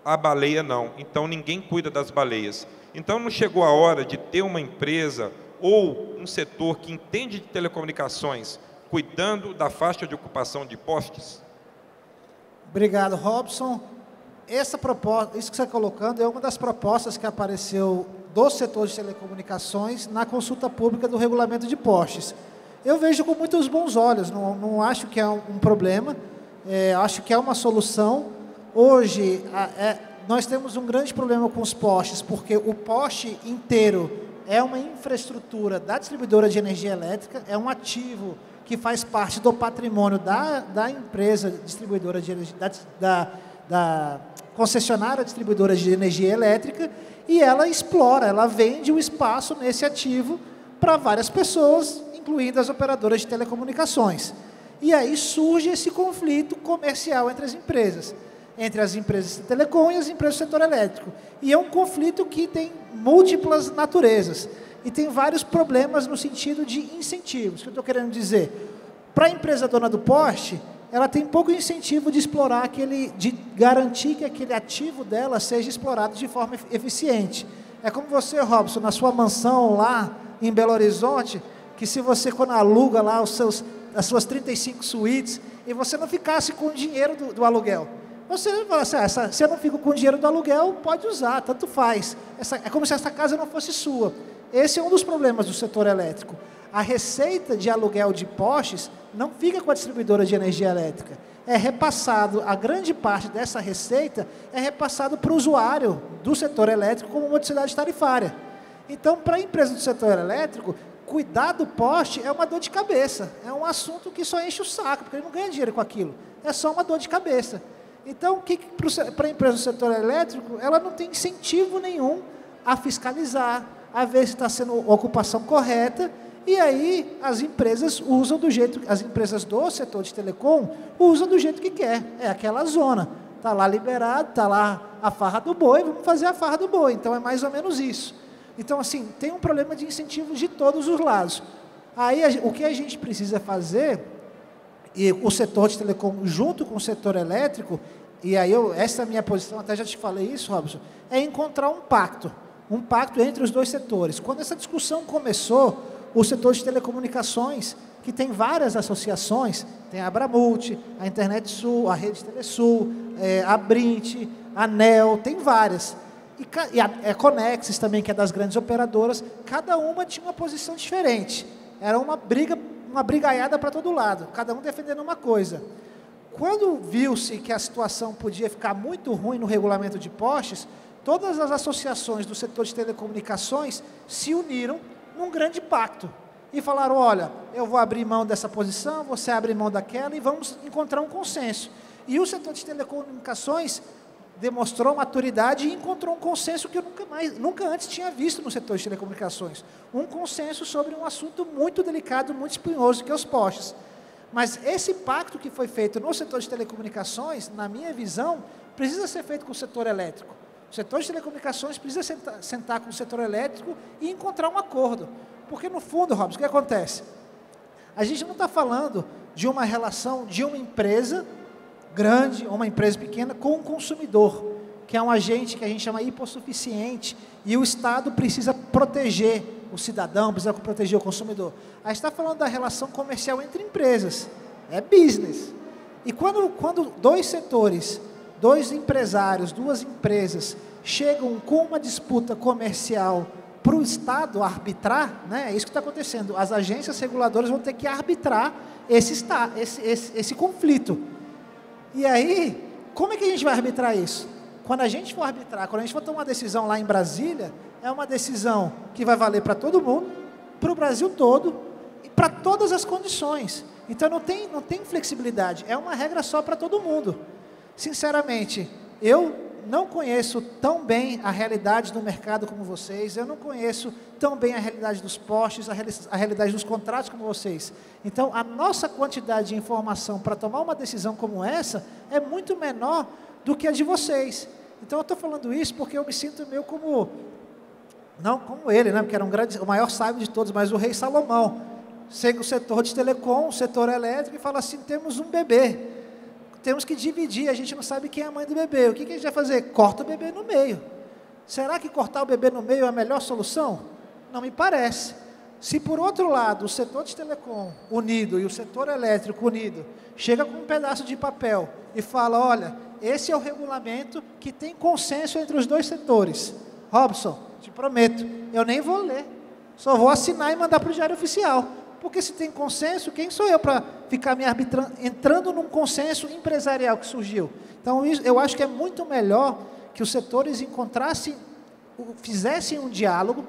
a baleia não, então ninguém cuida das baleias. Então não chegou a hora de ter uma empresa ou um setor que entende de telecomunicações cuidando da faixa de ocupação de postes? Obrigado, Robson. Essa proposta, isso que você está colocando, é uma das propostas que apareceu do setor de telecomunicações na consulta pública do regulamento de postes. Eu vejo com muitos bons olhos, não acho que é um problema, acho que é uma solução. Hoje, nós temos um grande problema com os postes, porque o poste inteiro é uma infraestrutura da distribuidora de energia elétrica, é um ativo que faz parte do patrimônio da empresa distribuidora de energia, da concessionária distribuidora de energia elétrica, e ela explora, ela vende o espaço nesse ativo para várias pessoas, incluindo as operadoras de telecomunicações. E aí surge esse conflito comercial entre as empresas de telecom e as empresas do setor elétrico. E é um conflito que tem múltiplas naturezas. E tem vários problemas no sentido de incentivos. O que eu estou querendo dizer? Para a empresa dona do poste, ela tem pouco incentivo de explorar de garantir que aquele ativo dela seja explorado de forma eficiente. É como você, Robson, na sua mansão lá em Belo Horizonte, que se você, quando aluga lá as suas 35 suítes, e você não ficasse com o dinheiro do aluguel. Você fala assim, se eu não fico com o dinheiro do aluguel, pode usar, tanto faz. É como se essa casa não fosse sua. Esse é um dos problemas do setor elétrico. A receita de aluguel de postes não fica com a distribuidora de energia elétrica. É repassado, a grande parte dessa receita é repassado para o usuário do setor elétrico como modicidade tarifária. Então, para a empresa do setor elétrico, cuidar do poste é uma dor de cabeça. É um assunto que só enche o saco, porque ele não ganha dinheiro com aquilo. É só uma dor de cabeça. Então, para a empresa do setor elétrico, ela não tem incentivo nenhum a fiscalizar, a ver se está sendo a ocupação correta, e aí as empresas usam as empresas do setor de telecom usam do jeito que quer, é aquela zona, está lá liberado, está lá a farra do boi, vamos fazer a farra do boi, então é mais ou menos isso. Então, assim, tem um problema de incentivos de todos os lados. Aí, o que a gente precisa fazer, e o setor de telecom junto com o setor elétrico, e aí essa é a minha posição, até já te falei isso, Robson, é encontrar um pacto entre os dois setores. Quando essa discussão começou, o setor de telecomunicações, que tem várias associações, tem a Abramult, a Internet Sul, a Rede Telesul, a Abrint, a ANEEL, tem várias. E a Conexis também, que é das grandes operadoras, cada uma tinha uma posição diferente. Era uma brigaiada para todo lado, cada um defendendo uma coisa. Quando viu-se que a situação podia ficar muito ruim no regulamento de postes, todas as associações do setor de telecomunicações se uniram num grande pacto e falaram, olha, eu vou abrir mão dessa posição, você abre mão daquela e vamos encontrar um consenso. E o setor de telecomunicações demonstrou maturidade e encontrou um consenso que eu nunca antes tinha visto no setor de telecomunicações. Um consenso sobre um assunto muito delicado, muito espinhoso, que é os postes. Mas esse pacto que foi feito no setor de telecomunicações, na minha visão, precisa ser feito com o setor elétrico. O setor de telecomunicações precisa sentar com o setor elétrico e encontrar um acordo. Porque, no fundo, Robson, o que acontece? A gente não está falando de uma relação de uma empresa grande ou uma empresa pequena com um consumidor, que é um agente que a gente chama hipossuficiente, e o Estado precisa proteger o cidadão, precisa proteger o consumidor. A gente está falando da relação comercial entre empresas, é business. E quando dois setores, dois empresários, duas empresas, chegam com uma disputa comercial para o Estado arbitrar, né, é isso que está acontecendo, as agências reguladoras vão ter que arbitrar esse conflito. E aí, como é que a gente vai arbitrar isso? Quando a gente for arbitrar, quando a gente for tomar uma decisão lá em Brasília, é uma decisão que vai valer para todo mundo, para o Brasil todo, e para todas as condições. Então, não tem flexibilidade, é uma regra só para todo mundo. Sinceramente, eu não conheço tão bem a realidade do mercado como vocês, eu não conheço tão bem a realidade dos postes, a realidade dos contratos como vocês. Então, a nossa quantidade de informação para tomar uma decisão como essa é muito menor do que a de vocês. Então, eu estou falando isso porque eu me sinto meio como, não como ele, né, porque era o maior sábio de todos, mas o rei Salomão. Chega o setor de telecom, o setor elétrico e fala assim, temos um bebê. Temos que dividir, a gente não sabe quem é a mãe do bebê. O que a gente vai fazer? Corta o bebê no meio. Será que cortar o bebê no meio é a melhor solução? Não me parece. Se, por outro lado, o setor de telecom unido e o setor elétrico unido chega com um pedaço de papel e fala, olha, esse é o regulamento que tem consenso entre os dois setores. Robson, te prometo, eu nem vou ler. Só vou assinar e mandar para o Diário Oficial. Porque se tem consenso, quem sou eu para ficar me arbitrando, entrando num consenso empresarial que surgiu? Então, eu acho que é muito melhor que os setores fizessem um diálogo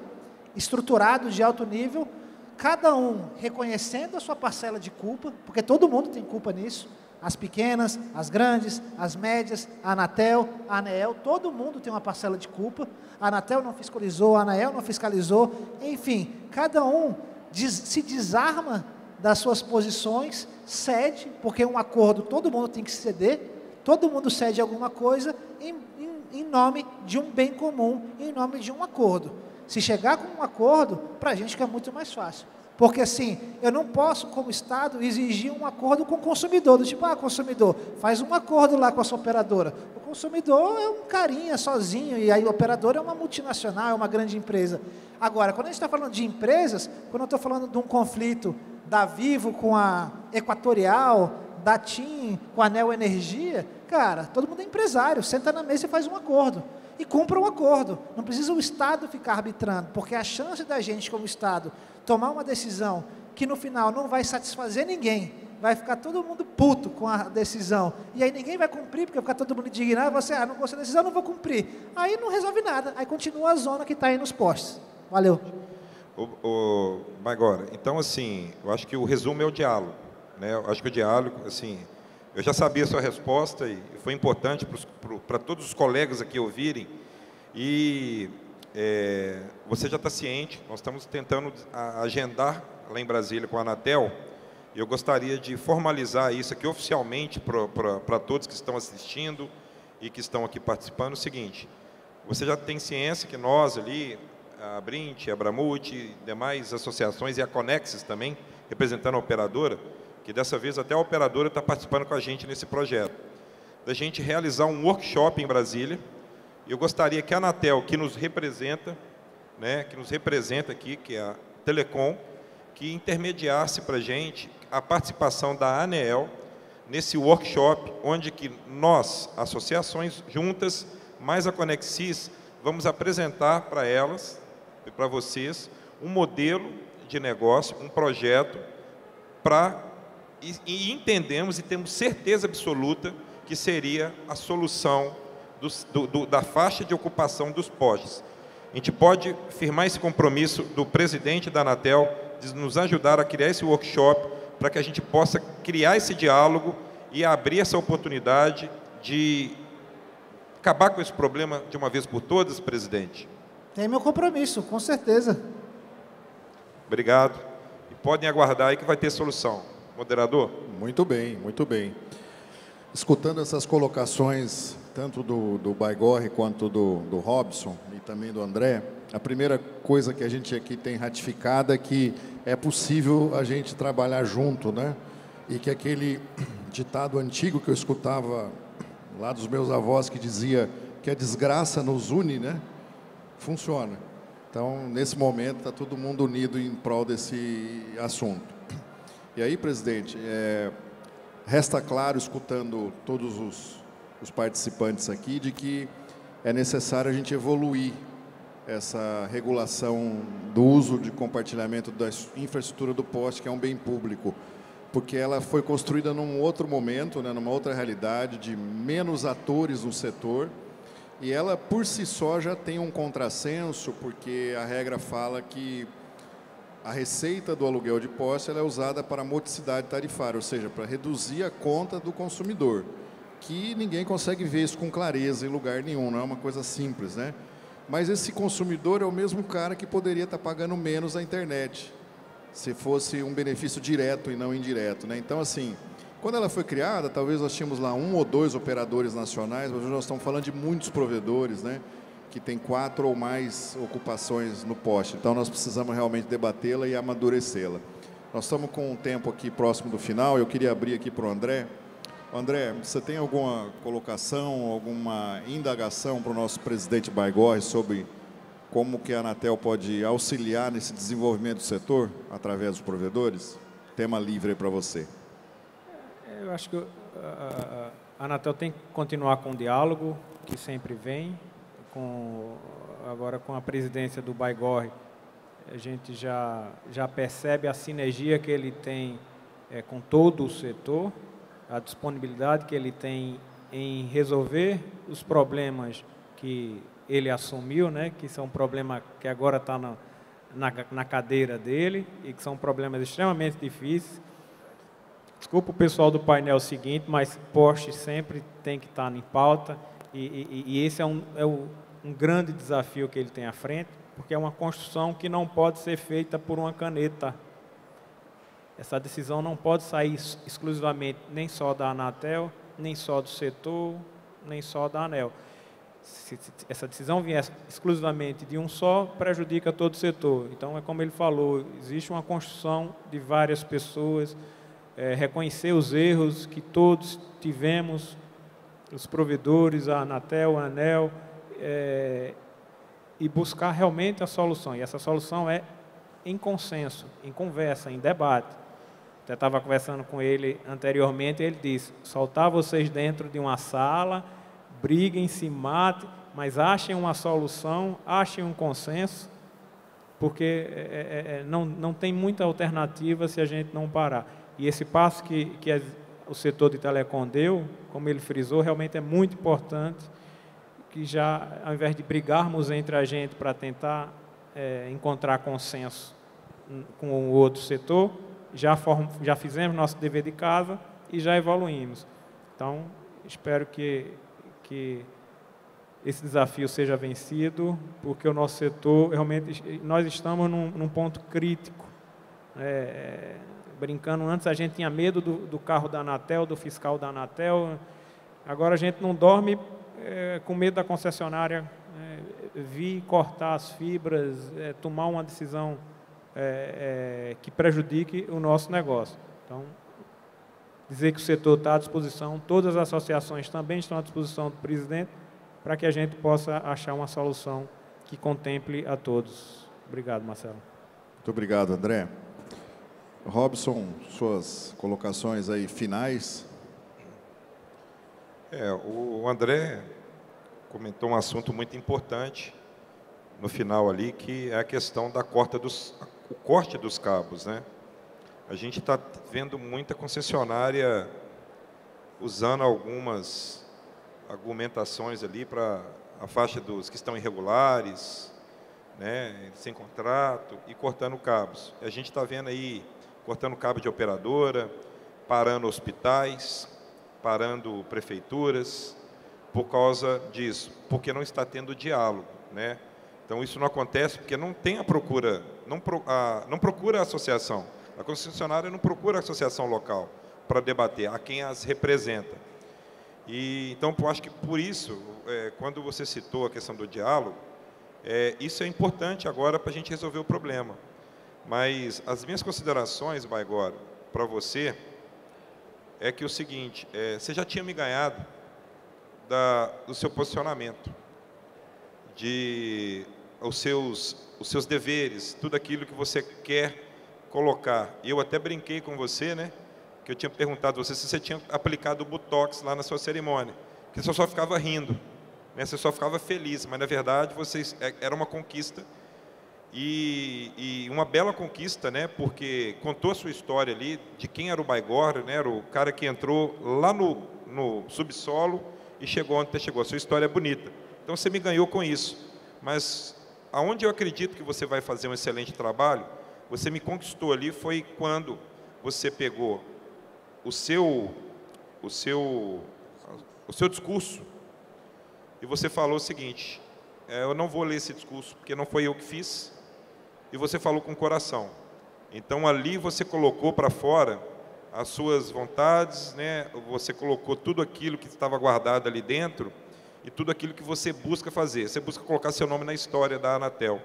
estruturado, de alto nível, cada um reconhecendo a sua parcela de culpa, porque todo mundo tem culpa nisso, as pequenas, as grandes, as médias, a Anatel, a ANEEL, todo mundo tem uma parcela de culpa, a Anatel não fiscalizou, a ANEEL não fiscalizou, enfim, cada um se desarma das suas posições, cede, porque um acordo todo mundo tem que ceder, todo mundo cede alguma coisa em nome de um bem comum, em nome de um acordo. Se chegar com um acordo, para a gente fica muito mais fácil. Porque assim, eu não posso, como Estado, exigir um acordo com o consumidor, do tipo, consumidor, faz um acordo lá com a sua operadora. O consumidor é um carinha sozinho, e aí o operador é uma multinacional, é uma grande empresa. Agora, quando a gente está falando de empresas, quando eu estou falando de um conflito da Vivo com a Equatorial, da TIM com a Neo Energia, cara, todo mundo é empresário, senta na mesa e faz um acordo. E cumpra um acordo. Não precisa o Estado ficar arbitrando, porque a chance da gente, como Estado, tomar uma decisão que no final não vai satisfazer ninguém, vai ficar todo mundo puto com a decisão, e aí ninguém vai cumprir, porque vai ficar todo mundo indignado, você, não gostei da decisão, não vou cumprir. Aí não resolve nada, aí continua a zona que está aí nos postes. Valeu. Agora, então assim, eu acho que o resumo é o diálogo, né? Eu acho que o diálogo, assim, eu já sabia a sua resposta e foi importante para todos os colegas aqui ouvirem, e você já está ciente, nós estamos tentando agendar lá em Brasília com a Anatel, e eu gostaria de formalizar isso aqui oficialmente para todos que estão assistindo e que estão aqui participando, o seguinte, você já tem ciência que nós ali, a Brint, a Bramute, demais associações e a Conexis também, representando a operadora, que dessa vez até a operadora está participando com a gente nesse projeto, da gente realizar um workshop em Brasília. Eu gostaria que a Anatel, que nos representa, né, que nos representa aqui, que é a Telecom, que intermediasse para a gente a participação da ANEEL nesse workshop, onde que nós, associações juntas, mais a Conexis, vamos apresentar para elas e para vocês um modelo de negócio, um projeto e entendemos e temos certeza absoluta que seria a solução da faixa de ocupação dos postes. A gente pode firmar esse compromisso do presidente da Anatel de nos ajudar a criar esse workshop para que a gente possa criar esse diálogo e abrir essa oportunidade de acabar com esse problema de uma vez por todas, presidente. Tem meu compromisso, com certeza. Obrigado. E podem aguardar aí que vai ter solução. Moderador? Muito bem, muito bem. Escutando essas colocações, tanto do Baigorre quanto do Robson e também do André, a primeira coisa que a gente aqui tem ratificado é que é possível a gente trabalhar junto, né? E que aquele ditado antigo que eu escutava lá dos meus avós, que dizia que a desgraça nos une, né? Funciona. Então, nesse momento, está todo mundo unido em prol desse assunto. E aí, presidente, resta claro, escutando todos os participantes aqui, de que é necessário a gente evoluir essa regulação do uso de compartilhamento da infraestrutura do poste, que é um bem público, porque ela foi construída num outro momento, né, numa outra realidade, de menos atores no setor, e ela, por si só, já tem um contrassenso, porque a regra fala que a receita do aluguel de poste ela é usada para modicidade tarifária, ou seja, para reduzir a conta do consumidor, que ninguém consegue ver isso com clareza em lugar nenhum, não é uma coisa simples, né? Mas esse consumidor é o mesmo cara que poderia estar pagando menos a internet, se fosse um benefício direto e não indireto, né? Então, assim, quando ela foi criada, talvez nós tínhamos lá 1 ou 2 operadores nacionais, mas hoje nós estamos falando de muitos provedores, né? Que tem 4 ou mais ocupações no poste. Então, nós precisamos realmente debatê-la e amadurecê-la. Nós estamos com um tempo aqui próximo do final, eu queria abrir aqui para o André. André, você tem alguma colocação, alguma indagação para o nosso presidente Baigorre sobre como que a Anatel pode auxiliar nesse desenvolvimento do setor através dos provedores? Tema livre aí para você. Eu acho que a Anatel tem que continuar com o diálogo, que sempre vem. Agora, com a presidência do Baigorre, a gente já percebe a sinergia que ele tem com todo o setor, a disponibilidade que ele tem em resolver os problemas que ele assumiu, né, que são problemas que agora estão na cadeira dele e que são problemas extremamente difíceis. Desculpa o pessoal do painel seguinte, mas poste sempre tem que estar em pauta e esse é um grande desafio que ele tem à frente, porque é uma construção que não pode ser feita por uma caneta. Essa decisão não pode sair exclusivamente nem só da Anatel, nem só do setor, nem só da ANEEL. Se essa decisão vier exclusivamente de um só, prejudica todo o setor. Então, é como ele falou, existe uma construção de várias pessoas, reconhecer os erros que todos tivemos, os provedores, a Anatel, a ANEEL, e buscar realmente a solução. E essa solução é em consenso, em conversa, em debate. Eu estava conversando com ele anteriormente e ele disse, soltar vocês dentro de uma sala, briguem, se matem, mas achem uma solução, achem um consenso, porque não tem muita alternativa se a gente não parar. E esse passo que o setor de telecom deu, como ele frisou, realmente é muito importante, que já, ao invés de brigarmos entre a gente para tentar encontrar consenso com o outro setor, já fizemos nosso dever de casa e já evoluímos. Então, espero que esse desafio seja vencido, porque o nosso setor, realmente, nós estamos num ponto crítico. Brincando, antes a gente tinha medo do carro da Anatel, do fiscal da Anatel, agora a gente não dorme com medo da concessionária vir cortar as fibras, tomar uma decisão que prejudique o nosso negócio. Então, dizer que o setor está à disposição, todas as associações também estão à disposição do presidente, para que a gente possa achar uma solução que contemple a todos. Obrigado, Marcelo. Muito obrigado, André. Robson, suas colocações aí finais. O André comentou um assunto muito importante no final ali, que é a questão da o corte dos cabos, né? A gente está vendo muita concessionária usando algumas argumentações ali para a faixa dos que estão irregulares, né, sem contrato, e cortando cabos. A gente está vendo aí, cortando cabo de operadora, parando hospitais, parando prefeituras, por causa disso, porque não está tendo diálogo, né? Então, isso não acontece porque não tem a procura, não procura a associação. A concessionária não procura a associação local para debater, a quem as representa. E, então, eu acho que por isso, quando você citou a questão do diálogo, isso é importante agora para a gente resolver o problema. Mas as minhas considerações, Baigora, para você, é que o seguinte, você já tinha me ganhado do seu posicionamento, os seus deveres, tudo aquilo que você quer colocar. Eu até brinquei com você, né? Que eu tinha perguntado a você se você tinha aplicado o Botox lá na sua cerimônia, que você só ficava rindo, né? Você só ficava feliz, mas na verdade era uma conquista e uma bela conquista, né? Porque contou a sua história ali de quem era o Baigorre, né? Era o cara que entrou lá no subsolo e chegou onde você chegou. A sua história é bonita. Então você me ganhou com isso. Mas aonde eu acredito que você vai fazer um excelente trabalho, você me conquistou ali foi quando você pegou o seu discurso e você falou o seguinte: eu não vou ler esse discurso porque não foi eu que fiz, e você falou com o coração. Então ali você colocou para fora as suas vontades, né? Você colocou tudo aquilo que estava guardado ali dentro e tudo aquilo que você busca fazer. Você busca colocar seu nome na história da Anatel.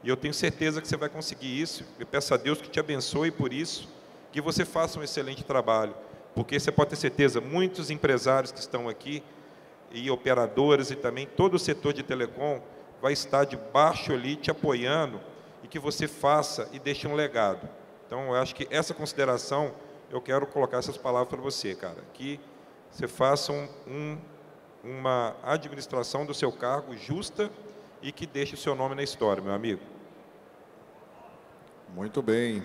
E eu tenho certeza que você vai conseguir isso. Eu peço a Deus que te abençoe por isso, que você faça um excelente trabalho. Porque você pode ter certeza, muitos empresários que estão aqui, e operadoras, e também todo o setor de telecom, vai estar debaixo ali, te apoiando, e que você faça e deixe um legado. Então, eu acho que essa consideração, eu quero colocar essas palavras para você, cara. Que você faça uma administração do seu cargo justa e que deixe o seu nome na história, meu amigo. Muito bem.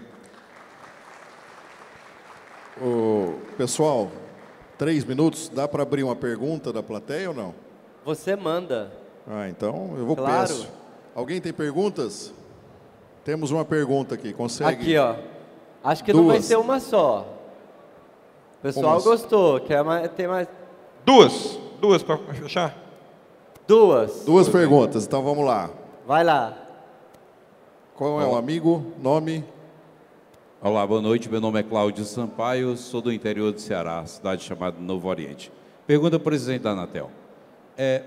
Pessoal, 3 minutos, dá para abrir uma pergunta da plateia ou não? Você manda. Então eu vou Claro. peço. Alguém tem perguntas? Temos uma pergunta aqui, consegue? Aqui, ó. Acho que não vai Duas. ser uma só. O pessoal assim? gostou. Tem mais... Duas para fechar? Duas perguntas, então vamos lá. Vai lá. Qual é o amigo? Nome? Olá, boa noite. Meu nome é Cláudio Sampaio, sou do interior do Ceará, cidade chamada Novo Oriente. Pergunta ao presidente da Anatel.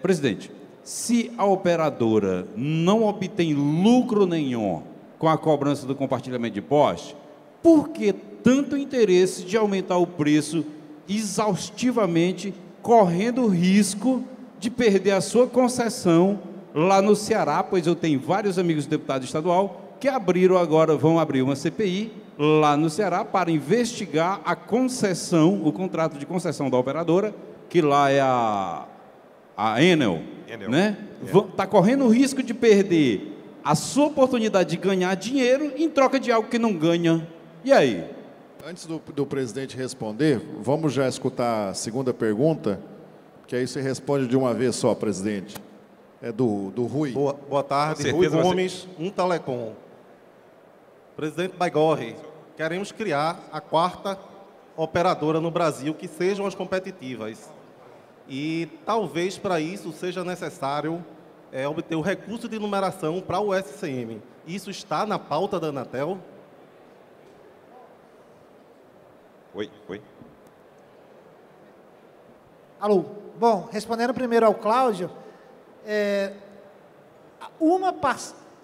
Presidente, se a operadora não obtém lucro nenhum com a cobrança do compartilhamento de poste, por que tanto interesse de aumentar o preço exaustivamente, correndo o risco de perder a sua concessão lá no Ceará? Pois eu tenho vários amigos deputados estadual que vão abrir uma CPI lá no Ceará para investigar a concessão, o contrato de concessão da operadora, que lá é a Enel, né? Está correndo o risco de perder a sua oportunidade de ganhar dinheiro em troca de algo que não ganha. E aí? Antes do presidente responder, vamos já escutar a segunda pergunta, que aí você responde de uma vez só, presidente. É do Rui. Boa tarde, Rui Gomes, Telecom. Presidente Baigorre, queremos criar a 4ª operadora no Brasil que sejam as competitivas. E talvez para isso seja necessário obter o recurso de numeração para o SCM. Isso está na pauta da Anatel? Oi. Alô. Bom, respondendo primeiro ao Cláudio,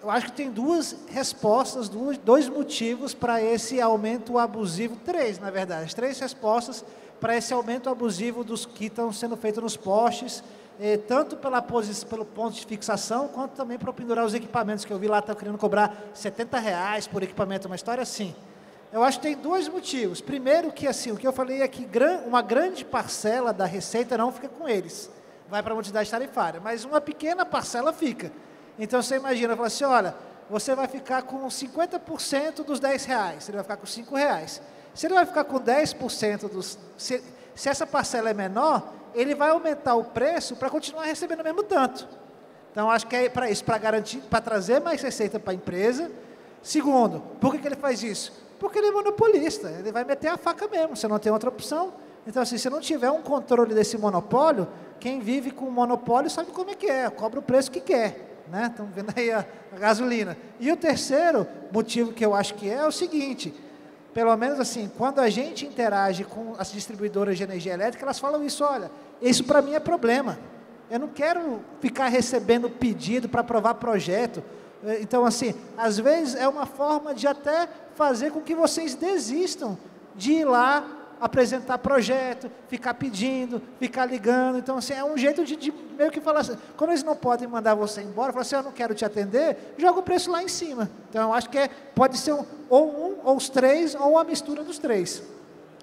eu acho que tem duas respostas, dois motivos para esse aumento abusivo, 3, na verdade, 3 respostas para esse aumento abusivo dos que estão sendo feitos nos postes, tanto pelo ponto de fixação, quanto também para pendurar os equipamentos, que eu vi lá, estão querendo cobrar R$70 por equipamento, uma história assim. Eu acho que tem 2 motivos. Primeiro que, assim, o que eu falei é que uma grande parcela da receita não fica com eles. vai para a multidade tarifária, mas uma pequena parcela fica. Então você imagina, fala assim, olha, você vai ficar com 50% dos R$10, ele vai ficar com R$5. Se ele vai ficar com 10% dos... Se essa parcela é menor, ele vai aumentar o preço para continuar recebendo o mesmo tanto. Então, acho que é para isso, para garantir, para trazer mais receita para a empresa. Segundo, por que ele faz isso? Porque ele é monopolista, ele vai meter a faca mesmo, você não tem outra opção. Então, assim, se não tiver um controle desse monopólio, quem vive com o monopólio sabe como é que é, cobra o preço que quer. Né? Estão vendo aí a gasolina. E o terceiro motivo que eu acho que é o seguinte, pelo menos assim, quando a gente interage com as distribuidoras de energia elétrica, elas falam isso, olha, isso para mim é problema. Eu não quero ficar recebendo pedido para aprovar projeto. Então, assim, às vezes é uma forma de até fazer com que vocês desistam de ir lá apresentar projeto, ficar pedindo, ficar ligando. Então, assim, é um jeito de meio que falar assim, como eles não podem mandar você embora, falar assim, eu não quero te atender, joga o preço lá em cima. Então, eu acho que pode ser ou os três, ou uma mistura dos três.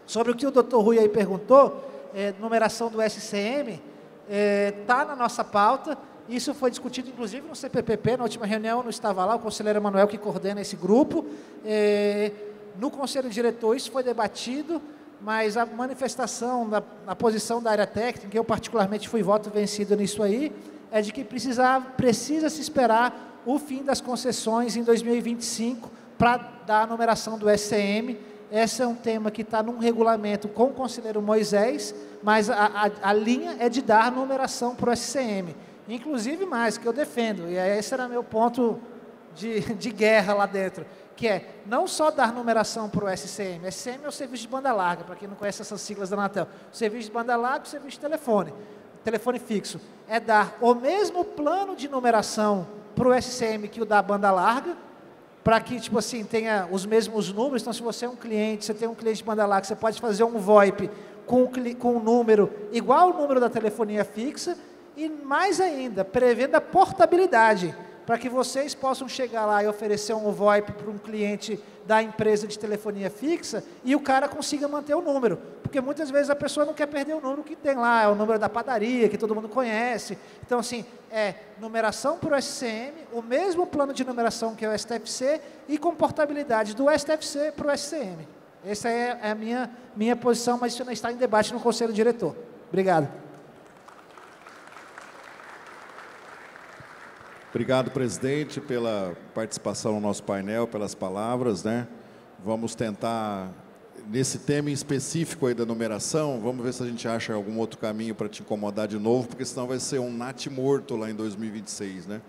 Sobre o que o Dr. Rui aí perguntou, numeração do SCM, está na nossa pauta. Isso foi discutido, inclusive, no CPPP, na última reunião, eu não estava lá, o conselheiro Emanuel que coordena esse grupo. No Conselho Diretor, isso foi debatido, mas a manifestação na posição da área técnica, eu particularmente fui voto vencido nisso aí, é de que precisa se esperar o fim das concessões em 2025 para dar a numeração do SCM. Esse é um tema que está num regulamento com o conselheiro Moisés, mas a linha é de dar numeração para o SCM. Inclusive mais, que eu defendo, e esse era meu ponto de guerra lá dentro, que é não só dar numeração para o SCM. SCM é o serviço de banda larga, para quem não conhece essas siglas da Anatel. O serviço de banda larga e o serviço de telefone fixo. É dar o mesmo plano de numeração para o SCM que o da banda larga, para que, tipo assim, tenha os mesmos números. Então, se você é um cliente, você tem um cliente de banda larga, você pode fazer um VoIP com um número igual ao número da telefonia fixa, e mais ainda, prevendo a portabilidade, para que vocês possam chegar lá e oferecer um VoIP para um cliente da empresa de telefonia fixa e o cara consiga manter o número. Porque muitas vezes a pessoa não quer perder o número que tem lá, é o número da padaria, que todo mundo conhece. Então, assim, numeração para o SCM, o mesmo plano de numeração que é o STFC e com portabilidade do STFC para o SCM. Essa é a minha posição, mas isso ainda está em debate no Conselho Diretor. Obrigado. Obrigado, presidente, pela participação no nosso painel, pelas palavras, né? Vamos tentar, nesse tema em específico aí da numeração, vamos ver se a gente acha algum outro caminho para te incomodar de novo, porque senão vai ser um NAT morto lá em 2026, né?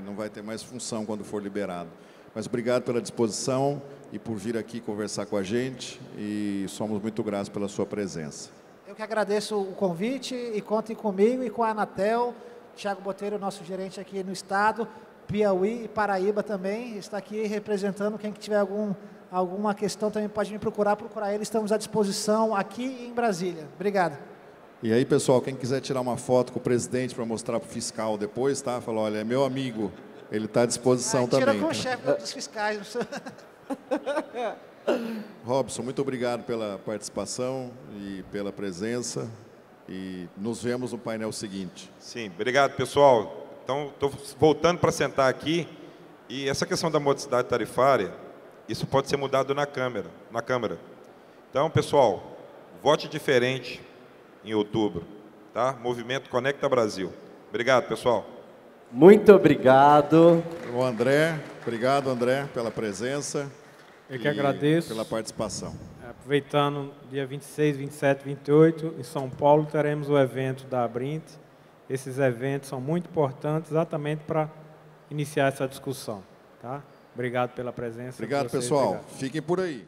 Não vai ter mais função quando for liberado. Mas obrigado pela disposição e por vir aqui conversar com a gente, e somos muito gratos pela sua presença. Eu que agradeço o convite e contem comigo e com a Anatel. Thiago Botelho, nosso gerente aqui no estado, Piauí e Paraíba também, está aqui representando. Quem que tiver alguma questão também pode me procurar ele, estamos à disposição aqui em Brasília. Obrigado. E aí, pessoal, quem quiser tirar uma foto com o presidente para mostrar para o fiscal depois, tá? Falou, olha, é meu amigo, ele está à disposição também. Tira com o chefe dos fiscais. Robson, muito obrigado pela participação e pela presença. E nos vemos no painel seguinte. Sim, obrigado, pessoal. Então, estou voltando para sentar aqui. E essa questão da modicidade tarifária, isso pode ser mudado na Câmara. Então, pessoal, vote diferente em outubro. Tá? Movimento Conecta Brasil. Obrigado, pessoal. Muito obrigado. O André, obrigado, André, pela presença. Eu que agradeço. Pela participação. Aproveitando, dia 26, 27, 28, em São Paulo, teremos o evento da Abrint. Esses eventos são muito importantes exatamente para iniciar essa discussão. Tá? Obrigado pela presença. Obrigado, pessoal. Obrigado. Fiquem por aí.